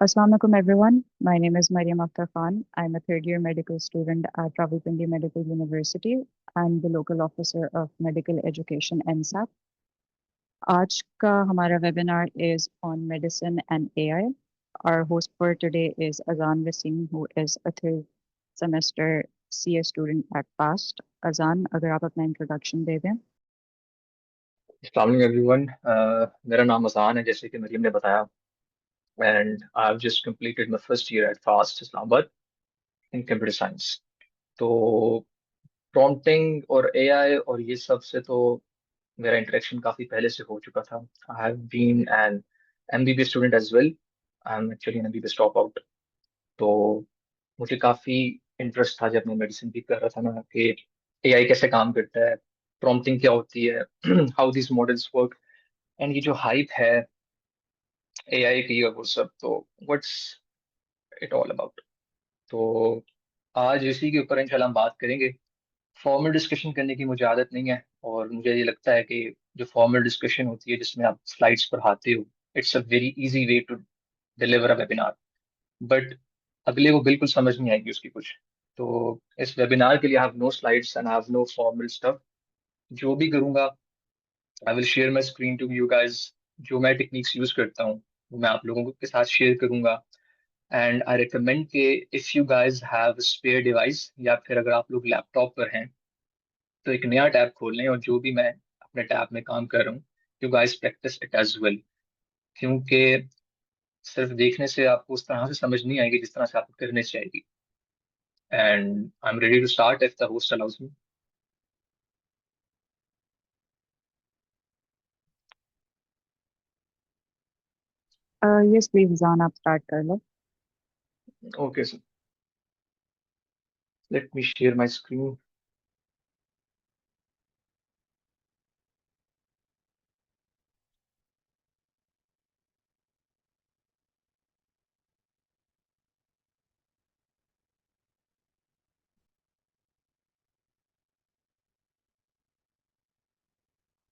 Assalamu alaikum everyone. My name is Mariam Akhtar Khan. I'm a third year medical student at Rawalpindi Medical University. I'm the local officer of medical education MSAP. आज का हमारा webinar is on medicine and AI. Our host for today is Azan Wasim, who is a third semester CS student at PAST. Azan, अगर आप अपना introduction दे दें. अस्सलाम वालेकुम everyone. मेरा नाम अज़ान है, जैसे कि मरीम ने बताया, and I have just completed my first year at FAST Islamabad in computer science. तो प्रॉम्प्टिंग और एआई और ये सब से तो मेरा इंटरेक्शन काफ़ी पहले से हो चुका था। I have been an MBBS student as well. I am actually an MBBS drop out. तो मुझे काफ़ी इंटरेस्ट था जब मैं मेडिसिन भी कर रहा था ना, कि एआई कैसे काम करता है, प्रॉम्प्टिंग क्या होती है, how this models work, and ये जो हाइप है एआई की और वो सब, तो व्हाट्स इट ऑल अबाउट। तो आज इसी के ऊपर इंशाल्लाह हम बात करेंगे। फॉर्मल डिस्कशन करने की मुझे आदत नहीं है, और मुझे ये लगता है कि जो फॉर्मल डिस्कशन होती है जिसमें आप स्लाइड्स पढ़ाते हो, it's a very easy way to deliver a webinar, but अगले को बिल्कुल समझ नहीं आएगी उसकी कुछ। तो इस वेबिनार के लिए I have no slides and I have no formal stuff. जो भी करूंगा, I will share my screen to you guys. जो मैं टेक्निक्स यूज करता हूँ वो मैं आप लोगों के साथ शेयर करूंगा। एंड आई रिकमेंड कि if you guys have spare device, या फिर अगर आप लोग लैपटॉप पर हैं, तो एक नया टैब खोल लें, और जो भी मैं अपने टैब में काम कर रहा हूँ, you guys practice it as well. क्योंकि सिर्फ देखने से आपको उस तरह से समझ नहीं आएगी जिस तरह से आपको करने से आएगी। And I am ready to start if the host allows me. Yes, please, Azan, आप start कर लो. Okay sir, let me share my screen.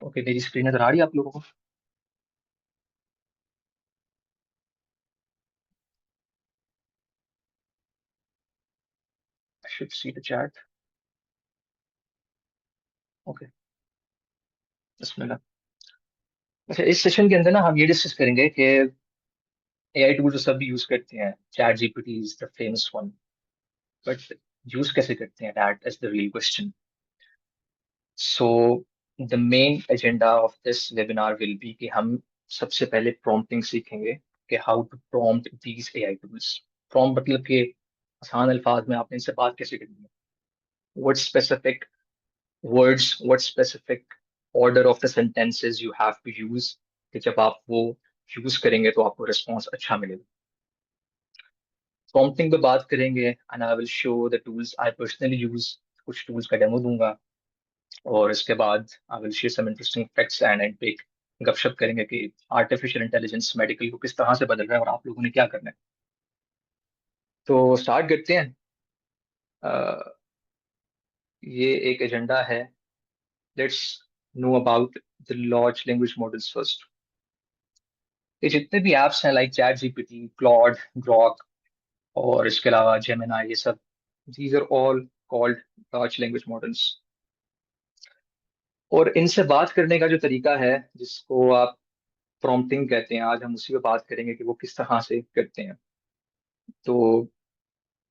Okay, मेरी स्क्रीन नजर आ रही है आप लोगों को? I should see the chat. Okay, बिस्मिल्लाह। अच्छा, इस सेशन के अंदर ना हम ये डिस्कस करेंगे कि एआई टूल जो सभी यूज करते हैं, chat GPT is the famous one, but use कैसे करते हैं, that is the real question. So the main agenda of this webinar will be कि हम सबसे पहले प्रॉम्प्टिंग सीखेंगे, कि how to prompt these AI tools. Prompt मतलब कि आसान अल्फाज में आपने इनसे बात कैसे करनी है, what specific words, what specific order of the sentences you have to use, कि जब आप वो यूज करेंगे तो आपको रिस्पॉन्स अच्छा मिलेगा। प्रॉम्प्टिंग पे बात करेंगे, and I will show the tools I personally use. कुछ टूल्स का डेमो दूंगा, और इसके बाद I will share some interesting facts, and end पे एक गपशप करेंगे कि आर्टिफिशियल इंटेलिजेंस मेडिकल को किस तरह से बदल रहा है और आप लोगों ने क्या करना है। तो स्टार्ट करते हैं। अ, ये एक एजेंडा है। Let's know about the large language models first. ये जितने भी एप्स हैं, like chat GPT, Claude, Grok, और इसके अलावा जेमिनाई, ये सब, these are all called large language models. और इनसे बात करने का जो तरीका है, जिसको आप प्रॉम्प्टिंग कहते हैं, आज हम उसी पे बात करेंगे कि वो किस तरह से करते हैं। तो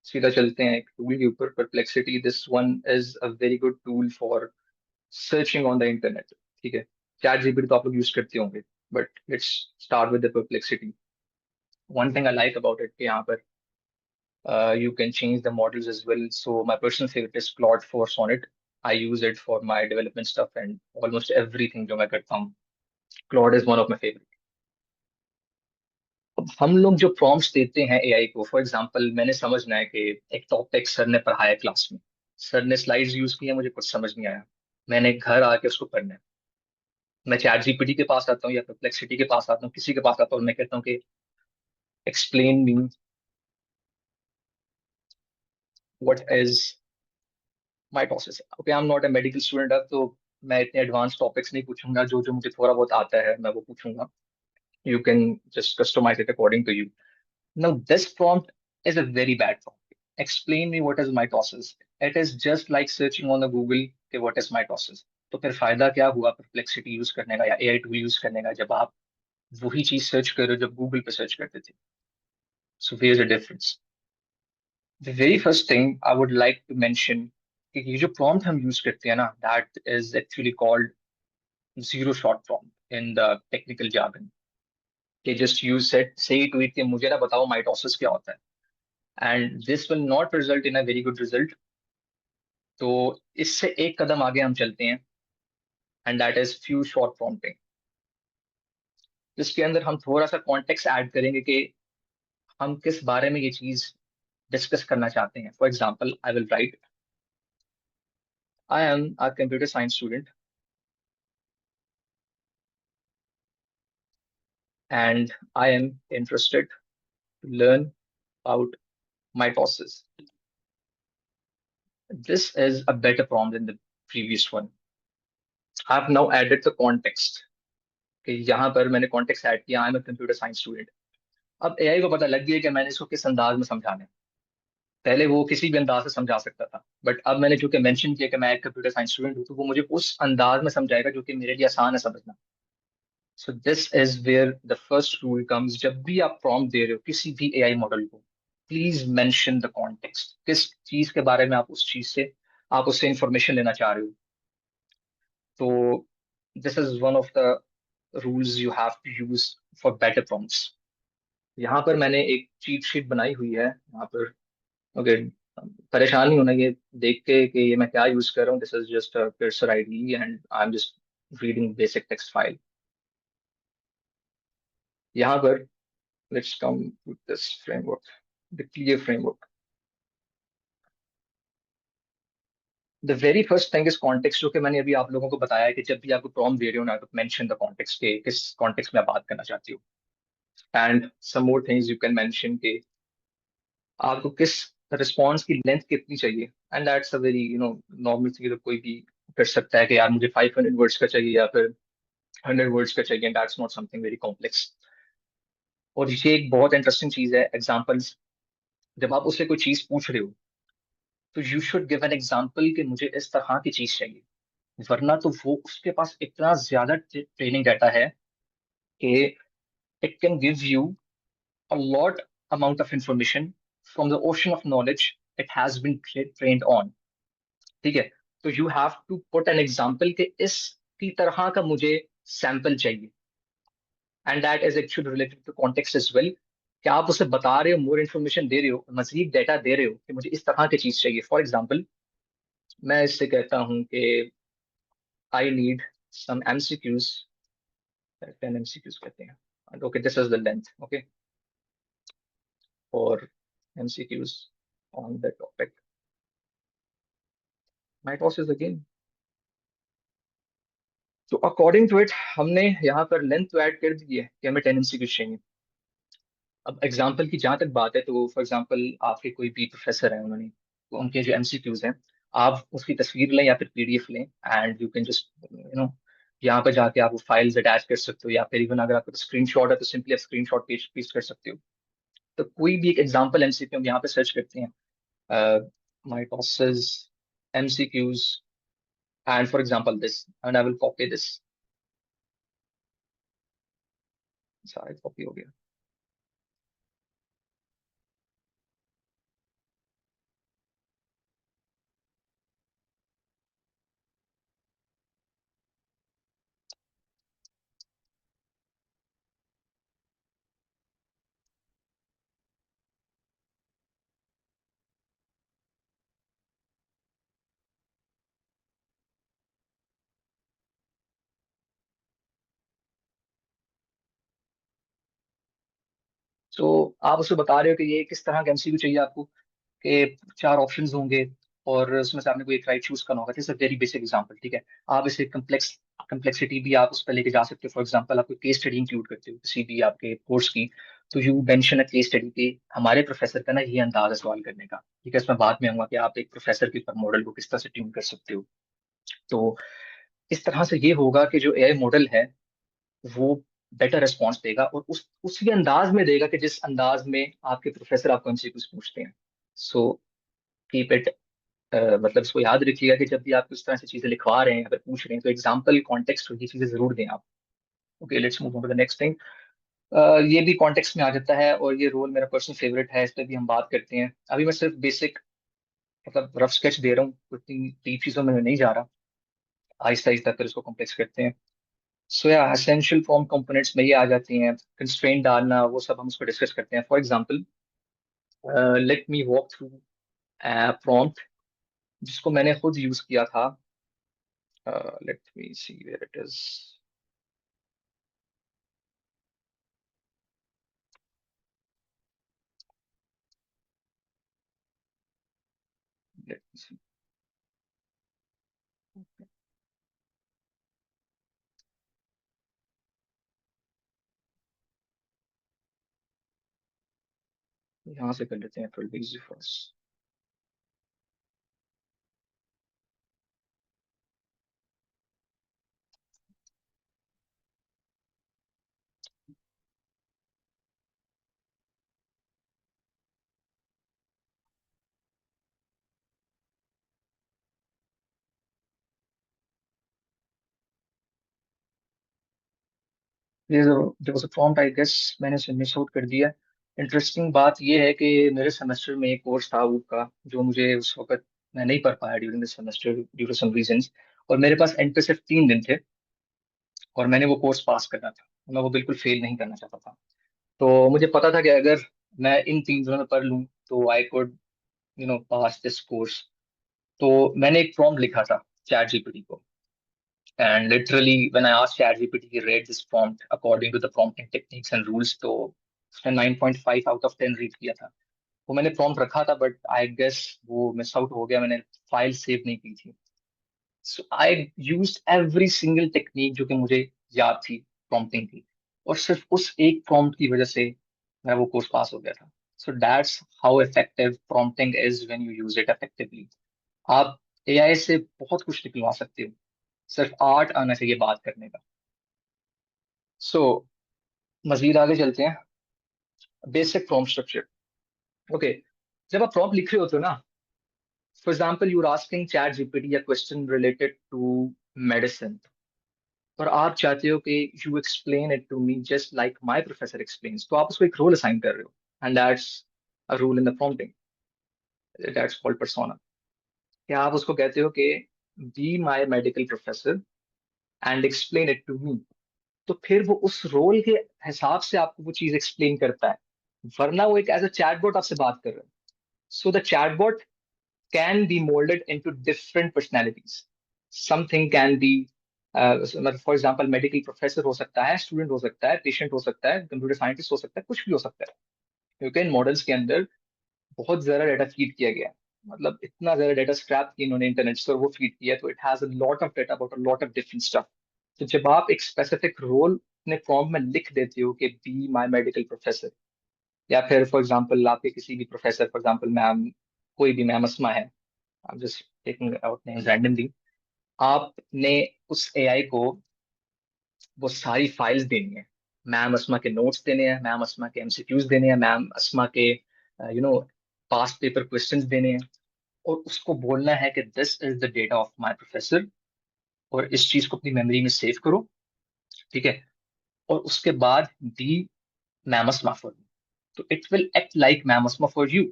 सीधा चलते हैं एक टूल के ऊपर, perplexity. This one is a very good tool for searching on the internet. ठीक है, चैट जीपीटी तो आप लोग यूज करते होंगे, but let's start with the perplexity. One thing I like about it, कि यहाँ पर you can change the models as well. So my personal favorite is Claude for Sonnet. I use it for my development stuff and almost everything जो मैं करता हूँ, Claude is one of my favorite. अब हम लोग जो prompts देते हैं एआई को, फॉर एग्जांपल मैंने समझना है कि एक टॉपिक सर ने पढ़ाया क्लास में, सर ने स्लाइड्स यूज की है, मुझे कुछ समझ नहीं आया, मैंने घर आके उसको पढ़ना है। मैं चैट जीपीटी के पास आता हूँ या परप्लेक्सिटी के पास आता हूँ, किसी के पास आता हूँ, मैं कहता हूँ कि explain me what is mitosis. Okay, I am not a medical student अब, तो मैं इतने एडवांस टॉपिक्स नहीं पूछूंगा, जो जो मुझे थोड़ा बहुत आता है मैं वो पूछूंगा। You can just customize it according to you. Now, this prompt is a very bad prompt. Explain me what is mitosis. It is just like searching on the Google कि what is mitosis. तो फिर फायदा क्या हुआ perplexity use करने का या AI tool use करने का जब आप वही चीज सर्च कर रहे हो जब गूगल पे सर्च करते थे. So here is a difference. The very first thing I would like to mention कि ये जो प्रॉम्प्ट हम यूज करते हैं ना that is actually called zero shot prompt in the technical jargon. कि जस्ट यूज सेट से ट्वीट के मुझे ना बताओ माइटोसिस क्या होता है and this will not result in a very good result. तो इससे एक कदम आगे हम चलते हैं and that is few short prompting. जिसके अंदर हम थोड़ा सा कॉन्टेक्स्ट ऐड करेंगे कि हम किस बारे में ये चीज डिस्कस करना चाहते हैं. For example I will right I am a computer science student and I am interested to learn about mitosis. This is a better prompt than the previous one. I've now added the context. कि यहाँ पर मैंने context add किया आई am a computer science student. अब AI को पता लग गया कि मैंने इसको किस अंदाज में समझाना है. पहले वो किसी भी अंदाज से समझा सकता था बट अब मैंने चूंकि मेंशन किया कि मैं एक कंप्यूटर साइंस स्टूडेंट हूँ तो वो मुझे उस अंदाज में समझाएगा जो कि मेरे लिए आसान है समझना. So this is where the first rule comes. जब भी आप प्रॉम्प्ट दे रहे हो किसी भी एआई मॉडल को प्लीज मेंशन द कॉन्टेक्स्ट. किस चीज के बारे में आप उस चीज से आप उससे इंफॉर्मेशन लेना चाह रहे हो. तो this is one of the rules you have to use for better prompts. यहाँ पर मैंने एक चीट शीट बनाई हुई है यहाँ पर. ओके, परेशान नहीं होना ये देख के कि ये मैं क्या यूज कर रहा हूँ. This is just a cursor ID and I am just reading basic text file. यहाँ पर let's come to this framework, the clear framework. The very first thing is context, जो कि मैंने अभी आप लोगों को बताया है कि जब भी आपको प्रॉम्प्ट दे रहे हो ना तो मेंशन द कॉन्टेक्स्ट के किस कॉन्टेक्स्ट में आप बात करना चाहती हो. And some more things you can mention के आपको किस रिस्पॉन्स की लेंथ कितनी चाहिए. And that's a very normal thing. तो कोई भी कर सकता है कि यार मुझे 500 वर्ड्स का चाहिए या फिर 100 वर्ड्स का चाहिए. That's not something very complex. और ये एक बहुत इंटरेस्टिंग चीज है एग्जाम्पल्स. जब आप उससे कोई चीज पूछ रहे हो तो you should give an example कि मुझे इस तरह की चीज चाहिए. वरना तो वो उसके पास इतना ज्यादा ट्रेनिंग डाटा है कि it can give you a lot amount of information from the ocean of knowledge it has been trained on. ठीक है. तो you have to put an example कि इसकी तरह का मुझे सैंपल चाहिए. And that is actually related to context as well. क्या आप उसे बता रहे हो मोर इन्फॉर्मेशन दे रहे हो मजीद डाटा दे रहे हो कि मुझे इस तरह की चीज चाहिए. फॉर एग्जाम्पल मैं इससे कहता हूँ कि I need some MCQs, 10 MCQs कहते हैं. And okay, this is the length, okay, for MCQs on the topic. Mitosis again. So according to it, हमने यहाँ पर लेंथ तो ऐड कर दी है कि हमें 10 MCQs चाहिए. अब एग्जाम्पल की जहाँ तक बात है तो फॉर एग्जाम्पल आपके कोई भी प्रोफेसर है उन्होंने तो उनके जो MCQs हैं आप उसकी तस्वीर लें या फिर पीडीएफ लें एंड यू कैन जस्ट यहाँ पर जाके आप वो फाइल्स अटैच कर सकते हो या फिर इवन अगर आपका स्क्रीनशॉट है तो सिंपली आप स्क्रीनशॉट पेस्ट कर सकते हो. तो कोई भी एक एग्जाम्पल एमसीक्यू हम यहाँ पे सर्च करते हैं mitosis MCQs and for example this and I will copy this. सारा कॉपी हो गया. सो आप उसको बता रहे हो कि ये किस तरह का एमसीक्यू चाहिए आपको कि चार ऑप्शंस होंगे और उसमें से आपने कोई एक राइट चूज करना होगा. This is very basic example. ठीक है. आप इसे कम्प्लेक्सिटी भी आप उस पर लेके जा सकते हो. फॉर एग्जांपल आप कोई केस स्टडी इंक्लूड करते हो किसी भी आपके कोर्स की तो you mention a case study पे हमारे प्रोफेसर का ना ये अंदाज है सवाल करने का. ठीक है. इसमें बाद में आऊंगा कि आप एक प्रोफेसर के ऊपर मॉडल को किस तरह से ट्यून कर सकते हो. तो इस तरह से ये होगा कि जो एआई मॉडल है वो बेटर रिस्पॉन्स देगा और उसी अंदाज में देगा कि जिस अंदाज में आपके प्रोफेसर आपको एमसीक्यूज पूछते हैं। सो कीप इट, मतलब इसको याद रखिएगा कि जब भी आप इस तरह से चीजें लिखवा रहे हैं, अगर पूछ रहे हैं, तो एग्जाम्पल कॉन्टेक्स्ट ये चीजें जरूर दें आप। Okay, let's move on to the next thing. ये भी कॉन्टेक्स्ट में आ जाता है और ये रोल मेरा पर्सनल फेवरेट है, इस पर भी हम बात करते हैं। अभी मैं सिर्फ बेसिक मतलब रफ स्केच दे रहा हूँ, इतनी डीप चीजों में मैं नहीं जा रहा। आहिस्ता आहिस्ता फिर इसको कॉम्प्लेक्स करते हैं। सो या एसेंशियल फॉर्म कंपोनेंट्स में ये आ जाती हैं, कंस्ट्रेंट डालना, वो सब हम उसको डिस्कस करते हैं। For example, let me walk through prompt जिसको मैंने खुद यूज किया था। Let me see where it is. Let me see, यहाँ से कर लेते हैं, थोड़ी इजी फर्स्ट। ये जो प्रॉम्प्ट आई गेस मैंने इसे मिस आउट कर दिया। इंटरेस्टिंग बात ये है कि मेरे सेमेस्टर में एक कोर्स था वूक का, जो मुझे उस वक्त मैं नहीं पढ़ पाया during the semester due to some reasons. और मेरे पास एंड पे सिर्फ 3 दिन थे और मैंने वो कोर्स पास करना था, मैं वो बिल्कुल फेल नहीं करना चाहता था। तो मुझे पता था कि अगर मैं इन 3 दिनों में पढ़ लूँ तो I could pass this course. तो मैंने एक प्रॉम्प्ट लिखा था चैट जीपीटी को, and literally when I asked ChatGPT की rate this prompt according to the prompting techniques and rules, तो उसने 9.5 आउट ऑफ 10 रीड किया था। वो मैंने प्रॉम्प्ट रखा था बट आई गेस वो मिस आउट हो गया, मैंने फाइल सेव नहीं की थी। So I used every single technique जो कि मुझे याद थी प्रॉम्प्टिंग की, और सिर्फ उस एक प्रॉम्प्ट की वजह से मेरा वो कोर्स पास हो गया था। So that's how effective prompting is when you use it effectively. आप एआई से बहुत कुछ निकलवा सकते हो, सिर्फ आर्ट आना चाहिए बात करने का। सो मजीद आगे चलते हैं। Basic prompt structure. ओके, जब आप प्रॉम्प्ट लिख रहे होते हो ना, for example you are asking ChatGPT या क्वेश्चन रिलेटेड टू मेडिसिन, और आप चाहते हो कि you explain it to me just like my professor explains, तो आप उसको एक रोल असाइन कर रहे हो, and that's a rule in the prompting, that's called persona. क्या आप उसको कहते हो कि be my medical professor and explain it to me, तो फिर वो उस रोल के हिसाब से आपको वो चीज एक्सप्लेन करता है, वरना वो एक एज अ चैटबॉट आपसे बात कर रहा है। So the chatbot can be molded into different personalities. Something can be, मतलब फॉर एग्जाम्पल मेडिकल प्रोफेसर हो सकता है, स्टूडेंट हो सकता है, पेशेंट हो सकता है, कंप्यूटर साइंटिस्ट हो सकता है, कुछ भी हो सकता है, क्योंकि इन मॉडल्स के अंदर बहुत ज्यादा डाटा फीड किया गया है। मतलब इतना ज्यादा डाटा स्क्रैप किया इन्होंने इंटरनेट से और वो फीड किया है, तो it has a lot of data about a lot of different stuff. तो जब आप एक स्पेसिफिक रोल अपने फॉर्म में लिख देते हो कि बी माई मेडिकल प्रोफेसर, या फिर फॉर एग्जाम्पल आपके किसी भी प्रोफेसर, फॉर एग्जाम्पल मैम, कोई भी मैम अस्मा है, I'm just taking out names randomly, आपने उस एआई को वो सारी फाइल्स देनी है। मैम अस्मा के नोट्स देने हैं, मैम अस्मा के एमसीक्यूज देने हैं, मैम अस्मा के पास्ट पेपर क्वेश्चंस देने हैं, और उसको बोलना है कि this is the data of my professor, और इस चीज को अपनी मेमोरी में सेव करो। ठीक है, और उसके बाद दी मैम अस्मा फॉर यू, तो it will act like ma'am Asma for you.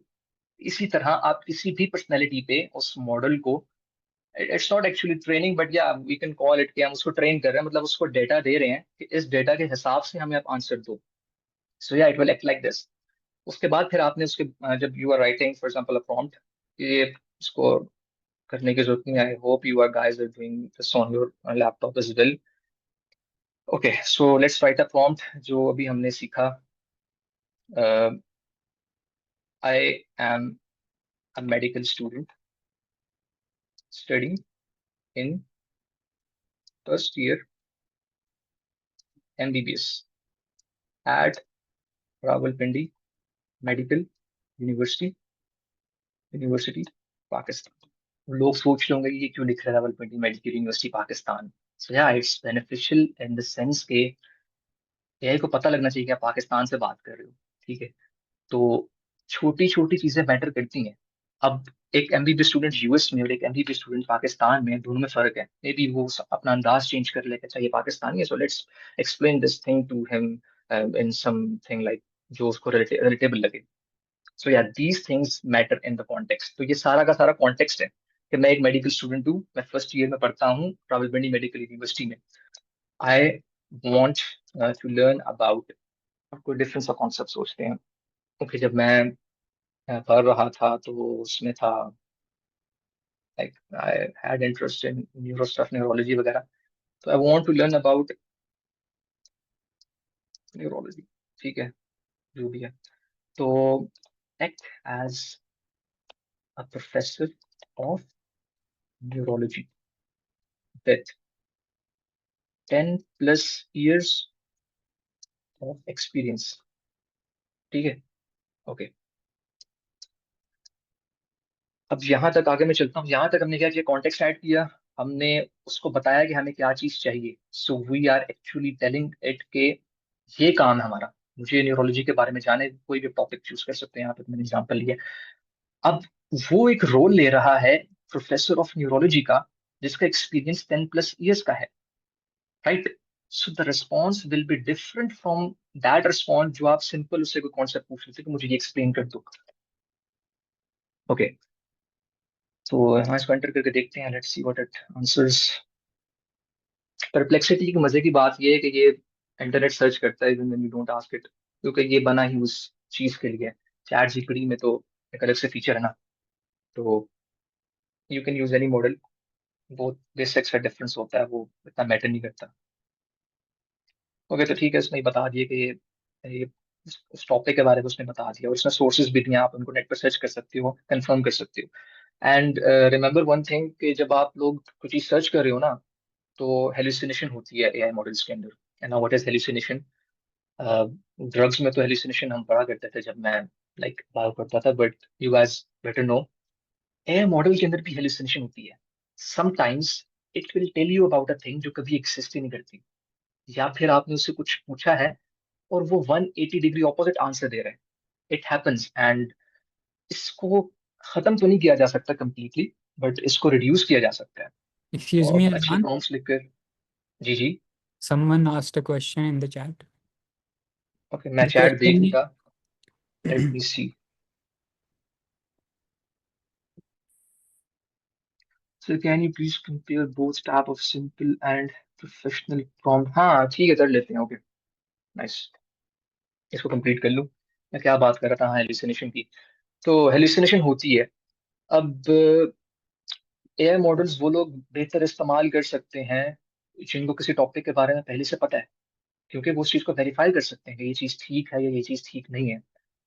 इसी तरह आप किसी भी पर्सनैलिटी पे उस मॉडल को, it's not actually training but या वी कैन कॉल इट कि हम उसको ट्रेन कर रहे हैं, मतलब उसको डेटा दे रहे हैं कि इस डेटा के हिसाब से हमें आप आंसर दो। So yeah it will act like this. उसके बाद फिर आपने उसके जब you are writing for example a prompt, ये इसको करने की जरूरत नहीं, I hope you are guys are doing this on your laptop as well. Okay, so let's write a prompt जो अभी हमने सीखा। I am a medical student studying in first year MBBS at Rawalpindi medical university university Pakistan. लोग सोच रहे होंगे कि ये क्यों लिख रहा है रावलपिंडी मेडिकल यूनिवर्सिटी पाकिस्तान। सो या it's beneficial in the sense के एआई को पता लगना चाहिए कि आप पाकिस्तान से बात कर रहे हो, ठीक है। तो छोटी छोटी चीजें मैटर करती हैं। अब एक एमबीबी स्टूडेंट यूएस में और एक एमबीबी स्टूडेंट पाकिस्तान में, दोनों में फर्क है। मे बी वो अपना अंदाज चेंज कर लेगा, चाहिए पाकिस्तानी है, so let's explain this thing to him in something like जो उसको रिलेटेबल लगे। So yeah these things matter in the context. तो ये सारा का सारा कॉन्टेक्स्ट है कि मैं एक मेडिकल स्टूडेंट हूँ, मैं फर्स्ट ईयर में पढ़ता हूँ रावलपिंडी मेडिकल यूनिवर्सिटी में। I want to learn about, कोई डिफरेंस का कॉन्सेप्ट सोचते हैं। ओके, जब मैं पढ़ रहा था तो उसमें था like I had interest in neuro stuff, neurology वगैरह। तो I want to learn about neurology, ठीक है, जो भी है। तो act as a professor of neurology with 10+ years of experience, ठीक है। ओके, अब यहाँ तक आगे मैं चलता हूँ। यहाँ तक हमने क्या किया, कॉन्टेक्स्ट ऐड किया, हमने उसको बताया कि हमें क्या चीज चाहिए। So we are actually telling it के ये काम है हमारा, मुझे न्यूरोलॉजी के बारे में जाने, कोई भी टॉपिक चूज कर सकते हैं, यहाँ पे मैंने एग्जांपल लिया। अब वो एक रोल ले रहा है प्रोफेसर ऑफ न्यूरोलॉजी का, जिसका एक्सपीरियंस 10+ years का है, right. So the response will be different from that response जो आप सिंपल उससे कोई कॉन्सेप्ट पूछ लेते कि मुझे ये एक्सप्लेन कर दो। ओके, तो यहाँ इसको एंटर करके देखते हैं, let's see what it answers. Perplexity की मजे की बात ये है कि ये इंटरनेट सर्च करता है even when you don't ask it, क्योंकि ये बना ही उस चीज के लिए। चैट जीपीटी में तो एक अलग से फीचर है ना, तो you can use any model, वो बेसिक्स का डिफरेंस होता है, वो इतना मैटर नहीं करता। ओके, तो ठीक है, इसने बता दिया कि ये इस टॉपिक के बारे में उसने बता दिया, और इसमें सोर्सेज भी दिए, आप उनको नेट पर सर्च कर सकते हो, कंफर्म कर सकते हो। एंड रिमेंबर वन थिंग, कि जब आप लोग कुछ चीज सर्च कर रहे हो ना, तो हेलुसिनेशन होती है एआई मॉडल्स के अंदर। And now what is hallucination? Drugs में तो हेलुसिनेशन हम पढ़ा करते थे जब मैं लाइक बायो करता था, but you guys better know, AI model के अंदर भी हेलुसिनेशन होती है। Sometimes it will tell you about a thing जो कभी एक्सिस्ट ही नहीं करती, या फिर आपने उससे कुछ पूछा है और वो 180 डिग्री ऑपोजिट आंसर दे रहा है। इट हैपन्स, एंड इसको खत्म तो नहीं किया जा सकता कंप्लीटली, बट इसको रिड्यूस किया जा सकता है। Excuse और me, अच्छी Azan. प्रॉम्प्ट्स लिखकर। जी जी। Someone asked a question in the chat. Okay, मैं The चैट देख question, नहीं रहा, let me see. So can you please compare both type of simple and professional prompt? हाँ ठीक है, कर लेते हैं। ओके, नाइस, इसको कंप्लीट कर लूँ। मैं क्या बात कर रहा था, हाँ, हेलुसिनेशन की। तो हेलुसिनेशन होती है। अब एआई मॉडल्स वो लोग बेहतर इस्तेमाल कर सकते हैं जिनको किसी टॉपिक के बारे में पहले से पता है, क्योंकि वो उस चीज को वेरीफाई कर सकते हैं कि ये चीज ठीक है या ये चीज ठीक नहीं है।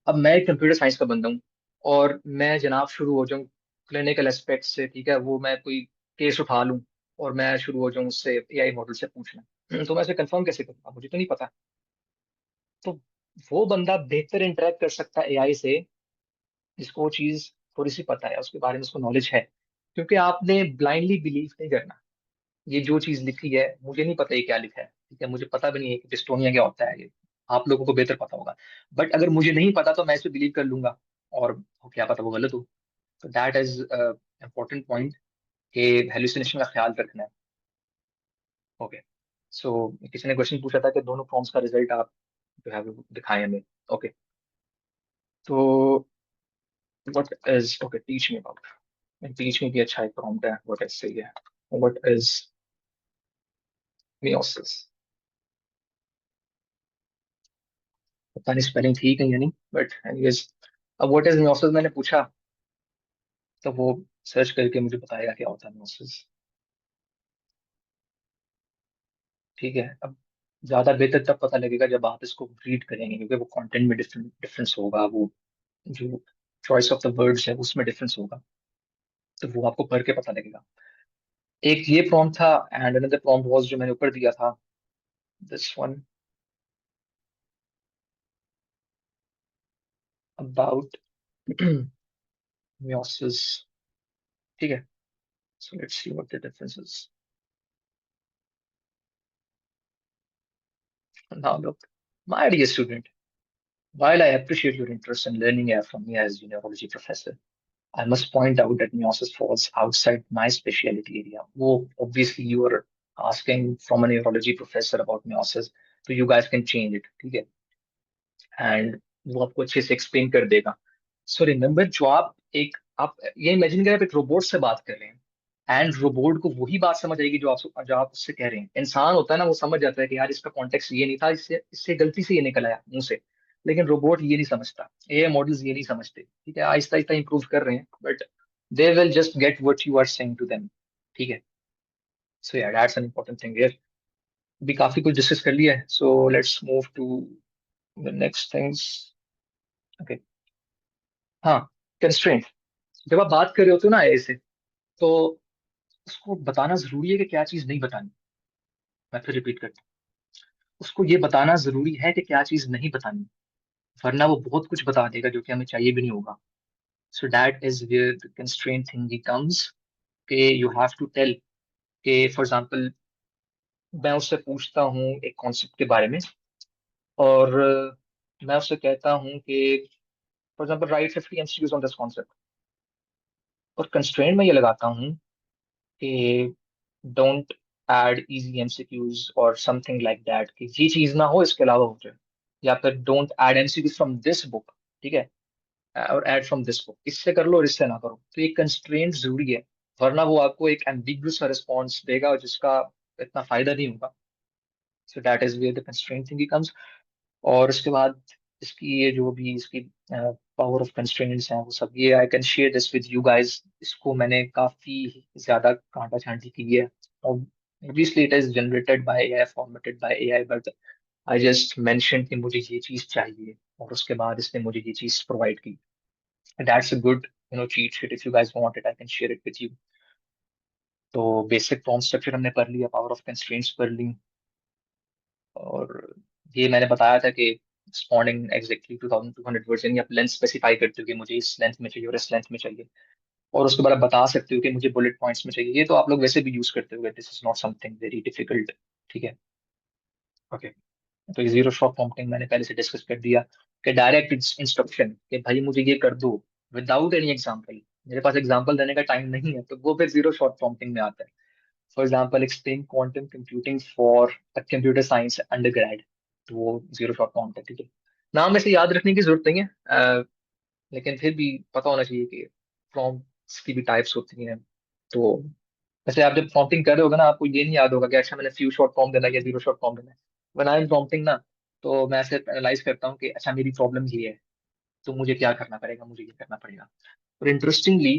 अब मैं एक कंप्यूटर साइंस का बंदा हूँ, और मैं जनाब शुरू हो जाऊँ क्लिनिकल एस्पेक्ट से, ठीक है, वो मैं कोई केस उठा लूँ और मैं शुरू हो जाऊँ उससे एआई मॉडल से पूछना, तो मैं इसे कंफर्म कैसे करूँगा, मुझे तो नहीं पता। तो वो बंदा बेहतर इंटरेक्ट कर सकता है एआई से जिसको वो चीज थोड़ी सी पता है, उसके बारे में उसको नॉलेज है। क्योंकि आपने ब्लाइंडली बिलीव नहीं करना। ये जो चीज लिखी है, मुझे नहीं पता ये क्या लिखा है, ठीक है, मुझे पता भी नहीं है कि डिस्टोनिया क्या होता है, ये आप लोगों को बेहतर पता होगा। बट अगर मुझे नहीं पता तो मैं इस पे बिलीव कर लूंगा, और क्या पता वो गलत हो। तो दैट इज इम्पोर्टेंट पॉइंट, कि हेलुसिनेशन का ख्याल रखना है। ओके, सो किसी ने क्वेश्चन पूछा था कि दोनों फॉर्म्स का रिजल्ट आप जो है वो दिखाएं हमें। ओके, तो what is, okay, teach me about, teach me भी अच्छा एक प्रॉम्प्ट है, व्हाट इज सही है। What is meiosis? पता नहीं स्पेलिंग ठीक है या नहीं, बट एनीवेज, अब व्हाट इज मियोसिस मैंने पूछा, तो वो सर्च करके मुझे बताएगा क्या होता है मियोसिस, ठीक है। अब ज्यादा बेहतर तब पता लगेगा जब आप इसको रीड करेंगे, क्योंकि वो कंटेंट में डिफरेंस होगा, वो जो चॉइस ऑफ द वर्ड्स है उसमें डिफरेंस होगा, तो वो आपको पढ़ के पता लगेगा। एक ये प्रॉम्प्ट था, एंड अनदर प्रॉम्प्ट वाज जो मैंने ऊपर दिया था, दिस वन अबाउट मियोसिस, ठीक है। So let's see what the differences. Now look, My dear student, while I appreciate your interest in learning AI from me as a neurology professor, I must point out that meiosis falls outside my specialty area. Well, obviously, you are asking from a neurology professor about meiosis, so you guys can change it, ठीक है? And वो आपको अच्छे से explain कर देगा. So remember, जो आप ये इमेजिन करें, आप एक रोबोट से बात कर रहे हैं एंड रोबोट को वही बात समझ आएगी जो आप उससे कह रहे हैं. इंसान होता है ना, वो समझ जाता है कि यार इसका कॉन्टेक्स्ट ये नहीं था, इससे इससे गलती से ये निकल आया मुंह से. लेकिन रोबोट ये नहीं समझता, एआई मॉडल्स ये नहीं समझते. ठीक है, आहिस्ता आहिस्ता इंप्रूव कर रहे हैं, but they will just get what you are saying to them. ठीक है. So yeah that's an important thing here. भी काफी कुछ डिस्कस कर लिया है, so let's move to the next things. Okay. हाँ, कंस्ट्रेंट. जब आप बात कर रहे होते हो ना एआई से, तो उसको बताना जरूरी है कि क्या चीज नहीं बतानी. मैं फिर रिपीट करता हूँ, उसको ये बताना जरूरी है कि क्या चीज नहीं बतानी, वरना वो बहुत कुछ बता देगा जो कि हमें चाहिए भी नहीं होगा. So that is where the constraint thing comes, कि यू हैव टू टेल. कि फॉर एग्जांपल, मैं उससे पूछता हूँ एक कॉन्सेप्ट के बारे में, और मैं उससे कहता हूँ कि for example right 50 MCQs on this concept, और कंस्ट्रेंट में ये लगाता हूँ कि डोंट ऐड इजी एमसीक्यूज और समथिंग लाइक दैट, कि ये चीज ना हो, इसके अलावा हो जाए. या फिर don't add MCQs from this book. ठीक है, और ऐड फ्रॉम दिस बुक, इससे कर लो और इससे ना करो. तो ये कंस्ट्रेंट जरूरी है, वरना वो आपको एक एम्बिगुअस रिस्पॉन्स देगा और जिसका इतना फायदा नहीं होगा. So that is where the constraint thing comes. और उसके बाद इसकी ये जो भी इसकी पावर ऑफ कंस्ट्रेंट्स हैं वो सब, ये आई can share this with you guys. इसको मैंने काफी ज्यादा कांटा छांटी की है. Obviously it is generated by AI, formatted by AI, but I just mentioned कि मुझे ये चीज चाहिए, और उसके बाद इसने मुझे ये चीज प्रोवाइड की. That's a good, cheat sheet. If you guys want it, I can share it with you. तो बेसिक फॉर्म स्ट्रक्चर हमने कर लिया, पावर ऑफ कंस्ट्रेंट्स कर ली, और ये मैंने बताया था कि स्पॉन्डिंग एग्जैक्टली 2200 वर्ड्स, यानी आप लेंथ स्पेसिफाई करते हो कि मुझे इस लेंथ में चाहिए और इस लेंथ में चाहिए, और उसके बाद आप बता सकते हो कि मुझे बुलेट पॉइंट्स में चाहिए. ये तो आप लोग वैसे भी यूज करते हो, this is not something very difficult. ठीक है. ओके. तो ये जीरो शॉट प्रॉम्प्टिंग मैंने पहले से डिस्कस कर दिया, कि डायरेक्ट इंस्ट्रक्शन कि भाई मुझे ये कर दो विदाउट एनी एग्जांपल. मेरे पास एग्जांपल देने का टाइम नहीं है, तो वो फिर जीरो शॉट प्रॉम्प्टिंग में आता है. For example, explain quantum computing for a computer science undergrad, तो वो जीरो शॉट प्रॉम्प्ट है. ठीक है. नाम वैसे याद रखने की जरूरत नहीं है, लेकिन फिर भी पता होना चाहिए कि प्रॉम्प्ट्स की भी टाइप्स होती हैं. तो वैसे आप जब प्रॉम्प्टिंग कर रहे होगे ना, आपको ये नहीं याद होगा कि अच्छा मैंने फ्यू शॉर्ट प्रॉम्प्ट देना है या जीरो शॉर्ट प्रॉम्प्ट देना है. व्हेन आई एम प्रॉम्प्टिंग ना, तो मैं ऐसे एनालाइज करता हूँ कि अच्छा मेरी प्रॉब्लम ये है, तो मुझे क्या करना पड़ेगा, मुझे ये करना पड़ेगा. और इंटरेस्टिंगली,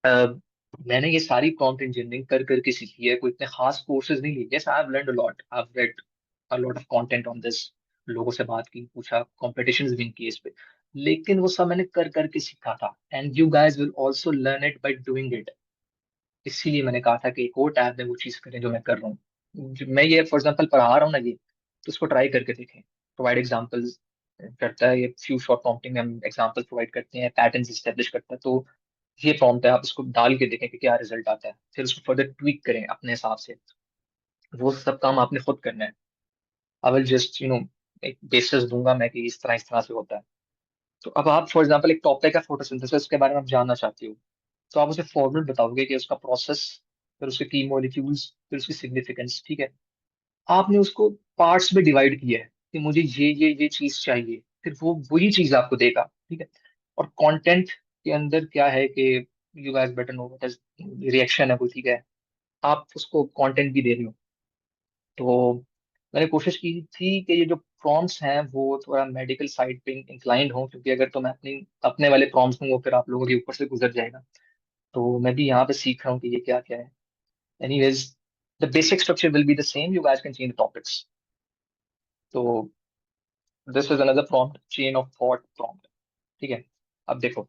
मैंने ये सारी प्रॉम्प्ट इंजीनियरिंग कर करके सीखी है, कोई इतने खास कोर्सेज नहीं लिए. Yes, I have learned a lot, I have read a lot of content on this, लोगों से बात की, पूछा, कॉम्पिटिशन्स विन किए इस पे, लेकिन वो सब मैंने कर करके सीखा था. And you guys will also learn it by doing it. इसीलिए मैंने कहा था कि एक और टैब में वो चीज करें जो मैं कर रहा हूँ. मैं ये फॉर एग्जाम्पल पढ़ा रहा हूँ ना, ये तो उसको ट्राई करके देखें. प्रोवाइड एग्जाम्पल्स करता है, ये फ्यू शॉर्ट प्रॉम्प्टिंग में हम एग्जाम्पल प्रोवाइड करते हैं, पैटर्न्स एस्टेब्लिश करता है. तो ये प्रॉम्प्ट है, आप इसको डाल के देखें कि क्या रिजल्ट आता है, फिर उसको फर्दर ट्वीक करें अपने हिसाब से. वो सब काम आपने खुद करना है. आई विल जस्ट एक बेसिस दूंगा मैं कि इस तरह से होता है. तो अब आप फॉर एग्जाम्पल एक टॉपिक है फोटोसिंथेसिस के बारे में आप जानना चाहते हो, तो आप उसे फॉर्मूला बताओगे कि उसका प्रोसेस, फिर उसके की मॉलिक्यूल्स, फिर उसकी सिग्निफिकेंस. ठीक है. आपने उसको पार्ट्स में डिवाइड किया है कि मुझे ये चीज चाहिए, फिर वो वही चीज आपको देगा. ठीक है. और कंटेंट के अंदर क्या है कि you guys better know what is reaction है कोई. ठीक है. आप उसको कंटेंट भी दे रहे हो. तो मैंने कोशिश की थी कि ये जो प्रॉम्प्ट्स हैं वो थोड़ा मेडिकल साइड पे इंक्लाइंड हो, क्योंकि अगर तो मैं अपनी अपने वाले प्रॉम्प्ट्स दूंगा फिर आप लोगों के ऊपर से गुजर जाएगा. तो मैं भी यहाँ पे सीख रहा हूँ कि ये क्या क्या है. Anyways, the basic structure will be the same. You guys can change the topics. So this is another prompt, chain of thought prompt. ठीक है. अब देखो,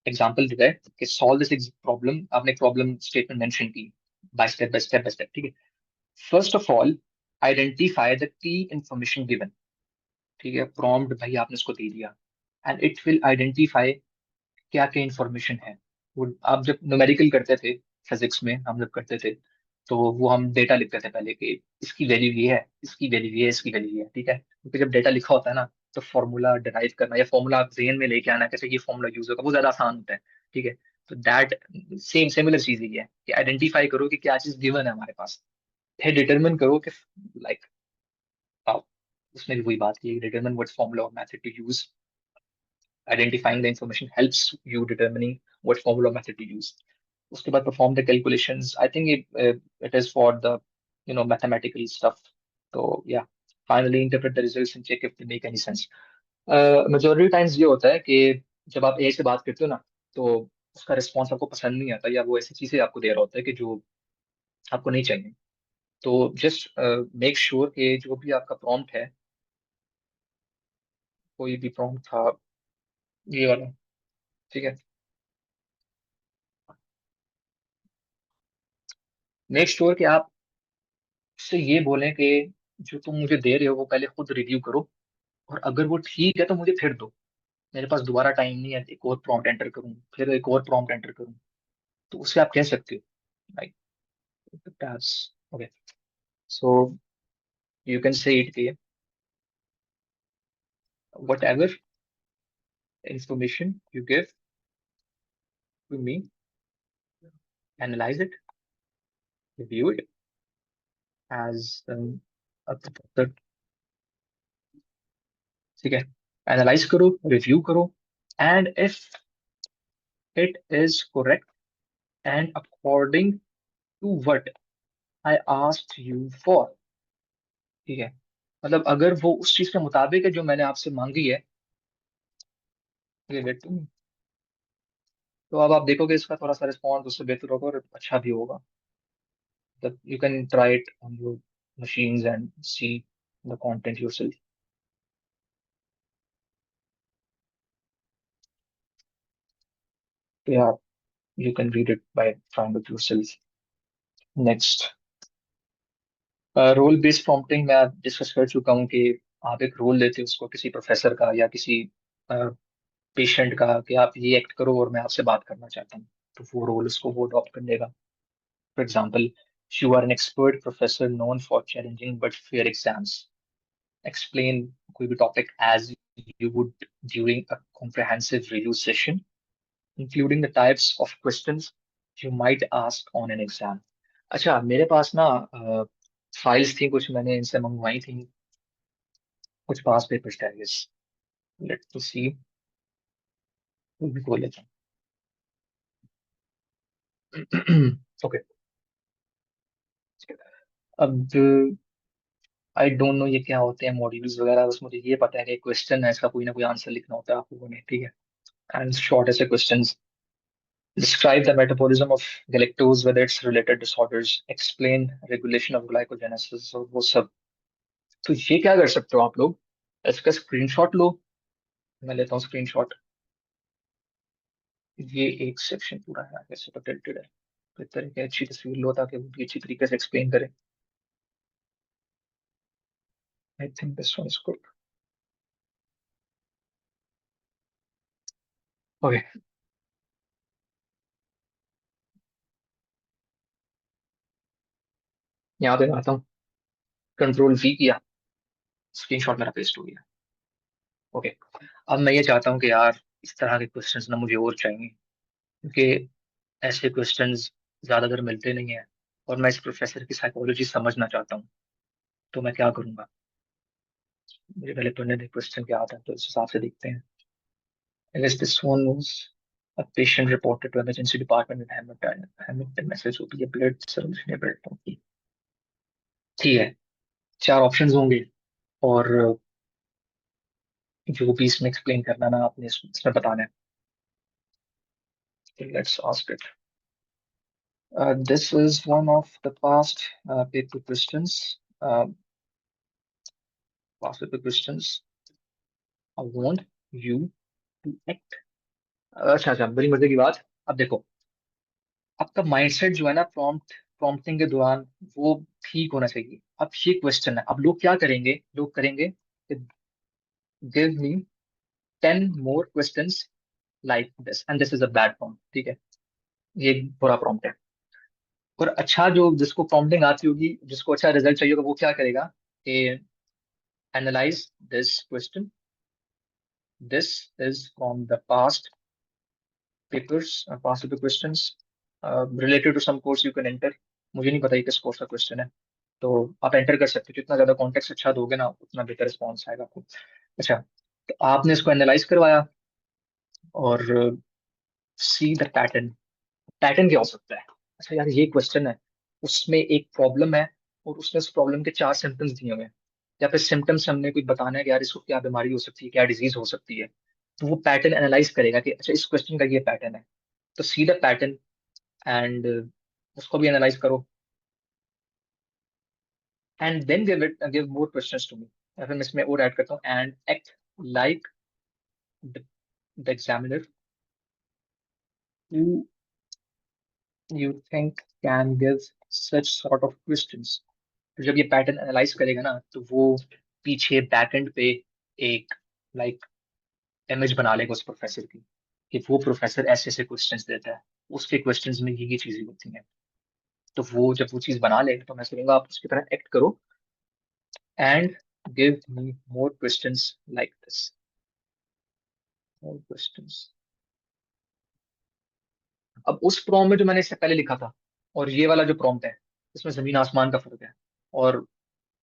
एग्जांपल दिया है कि सॉल्व दिस प्रॉब्लम. आपने प्रॉब्लम स्टेटमेंट मेंशन की, by step by step by step. ठीक है. First of all, identify the key information given. ठीक है. प्रॉम्प्ट भाई आपने इसको दे दिया, एंड इट विल आइडेंटिफाई क्या क्या इंफॉर्मेशन है. वो आप जब न्यूमेरिकल करते थे, फिजिक्स में हम जब करते थे, तो वो हम डेटा लिखते थे पहले कि इसकी वैल्यू ये है, इसकी वैल्यू ये है, इसकी वैल्यू ये है, ठीक है। क्योंकि जब डेटा लिखा होता है ना, तो फॉर्मूला डिराइव करना या फॉर्मूला आप जेन में लेके आना, कैसे ये फॉर्मूला यूज होगा, वो ज्यादा आसान होता है, ठीक है। तो दैट सेम सिमिलर चीज ही है कि आइडेंटिफाई करो कि क्या चीज गिवन है हमारे पास, फिर डिटरमिन करो कि लाइक उसमें भी वही बात की, डिटरमिन व्हाट फॉर्मूला और method to use. Identifying the information helps you determining what formula method to use. उसके बाद perform the calculations. I think it is for the mathematical stuff. तो yeah, finally interpret the results and check if they make any sense. Majority times ये होता है कि जब आप AI से बात करते हो ना, तो उसका रिस्पॉन्स आपको पसंद नहीं आता, या वो ऐसी चीजें आपको दे रहा होता है कि जो आपको नहीं चाहिए। तो जस्ट मेक श्योर कि जो भी आपका प्रॉम्प्ट है, कोई भी प्रॉम्प्ट था ये वाला, ठीक है, मेक श्योर कि आप उससे ये बोलें कि जो तुम मुझे दे रहे हो वो पहले खुद रिव्यू करो, और अगर वो ठीक है तो मुझे फिर दो। मेरे पास दोबारा टाइम नहीं है एक और प्रॉम्प्ट एंटर करूँ, फिर एक और प्रॉम्प्ट एंटर करूँ। तो उससे आप कह सकते हो like task, okay, so you can say it कि whatever information you give to me, analyse it, review it as ठीक है, एनालाइज करो, रिव्यू करो, and if it is correct and according to what I asked you for, ठीक है, मतलब अगर वो उस चीज के मुताबिक है जो मैंने आपसे मांगी है, ये गेट टू, तो अब आप देखोगे इसका थोड़ा सा रिस्पॉन्स उससे बेहतर होगा और अच्छा भी होगा। You can try it on your machines and see the content yourself. Yeah, you can read it by trying it yourself. Next, role based prompting मैं डिस्कस कर चुका हूँ कि आप एक रोल लेते हो उसको किसी प्रोफेसर का या किसी पेशेंट का, कि आप ये एक्ट करो और मैं आपसे बात करना चाहता हूँ, तो वो रोल उसको वो अडॉप्ट कर लेगा। For example, you are an expert professor known for challenging but fair exams. Explain कोई भी topic as you would during a comprehensive review session, including the types of questions you might ask on an exam. अच्छा, मेरे पास ना files थी कुछ, मैंने इनसे मंगवाई थी कुछ पास पेपर्स थे, आई गेस। लेट टू सी, भी खोल लेता हूँ। ओके, अब आई डोंट नो ये क्या होते हैं मॉड्यूल्स वगैरह, बस मुझे ये पता है कि क्वेश्चन है, इसका कोई ना कोई आंसर लिखना होता है आप लोगों ने, ठीक है। एंड शॉर्ट ऐसे questions, describe the metabolism of galactose whether it's related disorders, explain regulation of glycogenesis और वो सब। तो ये क्या कर सकते हो आप लोग, इसका स्क्रीनशॉट लो, मैं लेता हूँ स्क्रीनशॉट। ये एक सेक्शन पूरा है, कैसे प्रोटेक्टेड है, तो इस तरह की अच्छी तस्वीर लो ताकि वो भी अच्छी तरीके से एक्सप्लेन करें। I think this one is good. Okay, यहाँ पे मैं आता हूँ, कंट्रोल वी किया, स्क्रीनशॉट मेरा पेस्ट हो गया। ओके, अब मैं ये चाहता हूँ कि यार इस तरह के क्वेश्चंस ना मुझे और चाहिए, क्योंकि ऐसे क्वेश्चंस ज्यादातर मिलते नहीं है, और मैं इस प्रोफेसर की साइकोलॉजी समझना चाहता हूँ। तो मैं क्या करूंगा, मुझे पहले पढ़ने दे क्वेश्चन क्या आता है, तो इस हिसाब से देखते हैं। I guess this one was a patient reported to emergency department with Hamilton message would be a blood solution able to, ठीक है, चार ऑप्शंस होंगे, और जो भी इसमें एक्सप्लेन करना ना आपने इसमें बताना है। Let's ask it. This is one of the past paper questions. Past paper questions. I want you to act. अच्छा अच्छा, बड़ी मजे की बात। अब देखो, आपका माइंडसेट जो है ना प्रॉम्प्टिंग के दौरान, वो ठीक होना चाहिए। अब ये क्वेश्चन है, अब लोग क्या करेंगे, लोग करेंगे give me 10 more questions like this, and this is a bad prompt, ठीक है, ये एक बुरा प्रॉम्प्ट है। और अच्छा जो जिसको प्रॉम्प्टिंग आती होगी, जिसको अच्छा रिजल्ट चाहिए होगा, वो क्या करेगा कि analyze this question, this is from the past papers, past paper questions related to some course you can enter. मुझे नहीं पता ये किस कोर्स का क्वेश्चन है, तो आप एंटर कर सकते हो। जितना ज्यादा कॉन्टेक्स्ट अच्छा दोगे ना, उतना बेहतर रिस्पॉन्स आएगा आपको। अच्छा, तो आपने इसको एनालाइज करवाया और सी द पैटर्न। पैटर्न क्या हो सकता है? अच्छा यार, ये क्वेश्चन है, उसमें एक प्रॉब्लम है और उसने उस प्रॉब्लम के 4 सिम्टम्स दिए हुए हैं, या फिर सिम्टम्स हमने कुछ बताना है कि यार इसको क्या बीमारी हो सकती है, क्या डिजीज हो सकती है। तो वो पैटर्न एनालाइज करेगा कि अच्छा इस क्वेश्चन का ये पैटर्न है, तो सी द पैटर्न एंड उसको भी एनालाइज करो, and then give more questions to me. या फिर मैं इसमें और ऐड करता हूँ, and act like the examiner who you think can give such sort of questions। तो जब ये पैटर्न एनालाइज करेगा ना, तो वो पीछे बैकएंड पे एक लाइक इमेज बना लेगा उस प्रोफेसर की, कि वो प्रोफेसर ऐसे ऐसे क्वेश्चंस देता है, उसके क्वेश्चंस में ये चीजें होती हैं। तो वो जब वो चीज बना लेगा, तो मैं सोचूंगा आप उसकी तरह एक्ट करो, and give me more questions like this, more questions. अब उस प्रॉम्प्ट में जो मैंने इससे पहले लिखा था और ये वाला जो प्रॉम्प्ट है, इसमें जमीन आसमान का फर्क है, और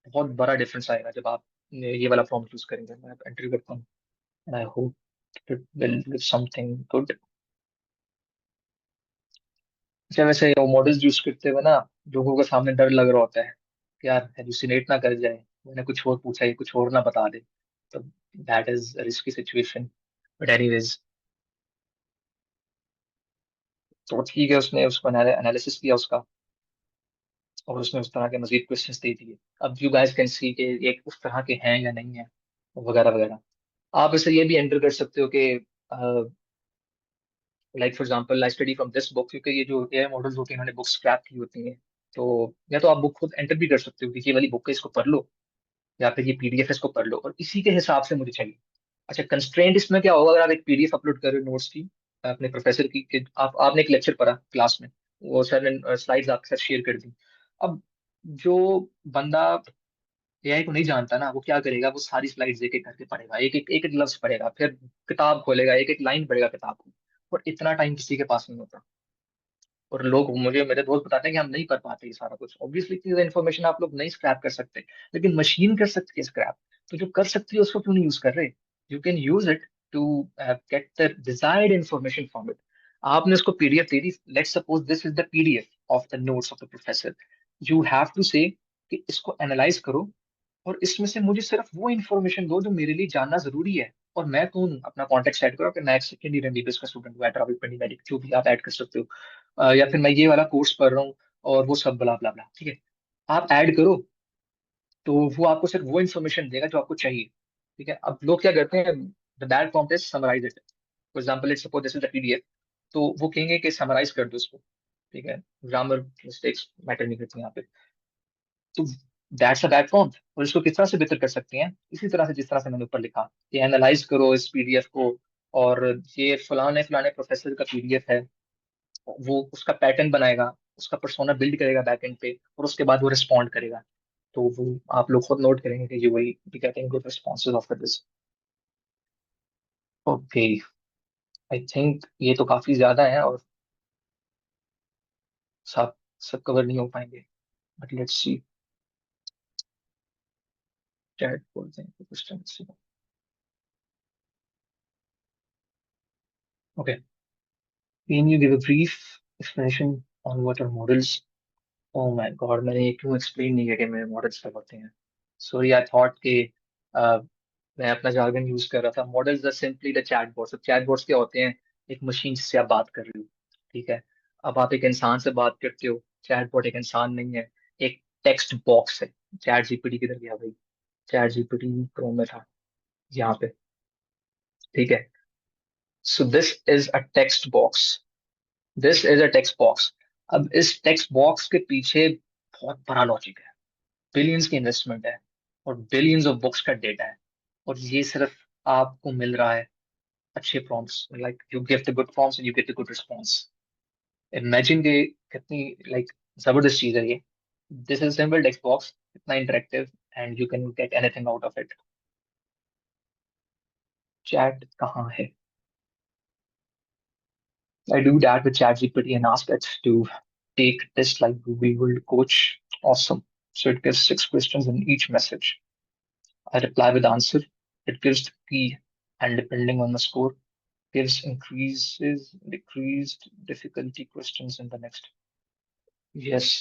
बहुत बड़ा डिफरेंस आएगा जब आप ये वाला प्रॉम्प्ट यूज करेंगे। मैं एंट्री करता हूँ, and I hope it will give something good। अच्छा, वैसे वो मॉडल्स यूज करते हुए ना, लोगों के सामने डर लग रहा होता है कि यार हेलुसिनेट ना कर जाए, मैंने कुछ और पूछा, ये कुछ और ना बता दे, तो that is risky situation. But anyways, तो ठीक है, उसने उसको एनालिसिस किया उसका, और उसने उस तरह के मजीद क्वेश्चंस दे दिए। अब यू गाइस कैन सी कि ये उस तरह के हैं या नहीं है, वगैरह वगैरह। आप इसे ये भी एंटर कर सकते हो कि like for example I study from this book, क्योंकि ये जो एआई मॉडल्स होते हैं इन्होंने बुक स्क्रैप की होती हैं। तो या तो आप बुक खुद एंटर भी कर सकते हो कि ये वाली बुक है, इसको पढ़ लो, या फिर ये पीडीएफ है, इसको पढ़ लो और इसी के हिसाब से मुझे चाहिए। अच्छा, कंस्ट्रेंट इसमें क्या होगा, अगर आप एक पीडीएफ अपलोड कर रहे हो नोट्स की अपने प्रोफेसर की, कि आपने एक लेक्चर पढ़ा क्लास में, वो सर ने स्लाइड्स आपके साथ शेयर कर दी। अब जो बंदा एआई को नहीं जानता ना, वो क्या करेगा, वो सारी स्लाइड्स एक एक करके पढ़ेगा, एक एक लफ्ज पढ़ेगा, फिर किताब खोलेगा, एक एक लाइन पढ़ेगा किताब को, और इतना टाइम किसी के पास नहीं होता। और लोग, मुझे मेरे दोस्त बताते हैं कि हम नहीं कर पाते ये सारा कुछ। ऑब्वियसली इन्फॉर्मेशन आप लोग नहीं स्क्रैप कर सकते, लेकिन मशीन कर सकती है स्क्रैप। तो जो कर सकती है उसको क्यों नहीं यूज कर रहे? You can use it to get the desired information from it. आपने उसको पीडीएफ दे दी, let's suppose this is the PDF of the notes of the professor. You have to say कि इसको एनालाइज करो, और इसमें से मुझे सिर्फ वो इन्फॉर्मेशन दो जो मेरे लिए जानना जरूरी है। और मैं कौन, अपना कॉन्टेक्ट ऐड करो कि मैं एक सेकेंड ईयर एमबीबीएस का स्टूडेंट हूँ एट रावी पंडित मेडिकल, जो भी आप ऐड कर सकते हो। या फिर मैं ये वाला कोर्स पढ़ रहा हूँ, और वो सब बला बला बला, ठीक है, आप ऐड करो। तो वो आपको सिर्फ वो इन्फॉर्मेशन देगा जो आपको चाहिए। ठीक है, अब लोग क्या करते हैं, the bad prompt is summarise it. For example let's suppose this is the PDF, तो वो कहेंगे कि समराइज कर दो इसको। ठीक है, ग्रामर मिस्टेक्स मैटर नहीं करती यहाँ पे। तो दैट्स अ बैड प्रॉम्प्ट। और इसको किस तरह से बेहतर कर सकते हैं, इसी तरह से जिस तरह से मैंने ऊपर लिखा, कि एनालाइज करो इस पीडीएफ को, और ये फलाने फलाने प्रोफेसर का पीडीएफ है, वो उसका पैटर्न बनाएगा, उसका पर्सोना बिल्ड करेगा बैकएंड पे, और उसके बाद वो रिस्पॉन्ड करेगा। तो वो आप लोग खुद नोट करेंगे कि ये वही getting good responses after this. Okay, I think ये तो काफी ज्यादा है, और सब सब कवर नहीं हो पाएंगे, बट लेट्स सी। चैट बोलते हैं question. Okay, can you give a brief explanation on what are models? Oh my god, मैंने ये क्यों एक्सप्लेन नहीं किया कि मेरे मॉडल्स क्या होते हैं? सॉरी, आई थॉट कि मैं अपना jargon यूज कर रहा था। Models are simply the chatbots. अब चैटबॉट्स क्या होते हैं? एक मशीन से आप बात कर रहे हो, ठीक है। अब आप एक इंसान से बात करते हो, चैटबॉट एक इंसान नहीं है, एक टेक्स्ट बॉक्स है। चैट जीपीटी किधर गया भाई? चैट जीपीटी क्रोम में था, यहाँ पे, ठीक है। सो this is a text box, this is a text box. अब इस टेक्स्ट बॉक्स के पीछे बहुत बड़ा लॉजिक है, बिलियंस की इन्वेस्टमेंट है, और बिलियंस ऑफ बुक्स का डेटा है, और ये सिर्फ आपको मिल रहा है अच्छे prompts, like you give the good prompts and you get the good response. Imagine के कितनी लाइक जबरदस्त चीज है ये. This is simple text box, इतना interactive, and you can get anything out of it. Chat कहाँ है? I do that with ChatGPT and ask it to take tests like Google Coach. Awesome. So it gives 6 questions in each message. I reply with answer. It gives the key, and depending on the score, gives increases, decreased difficulty questions in the next. Yes,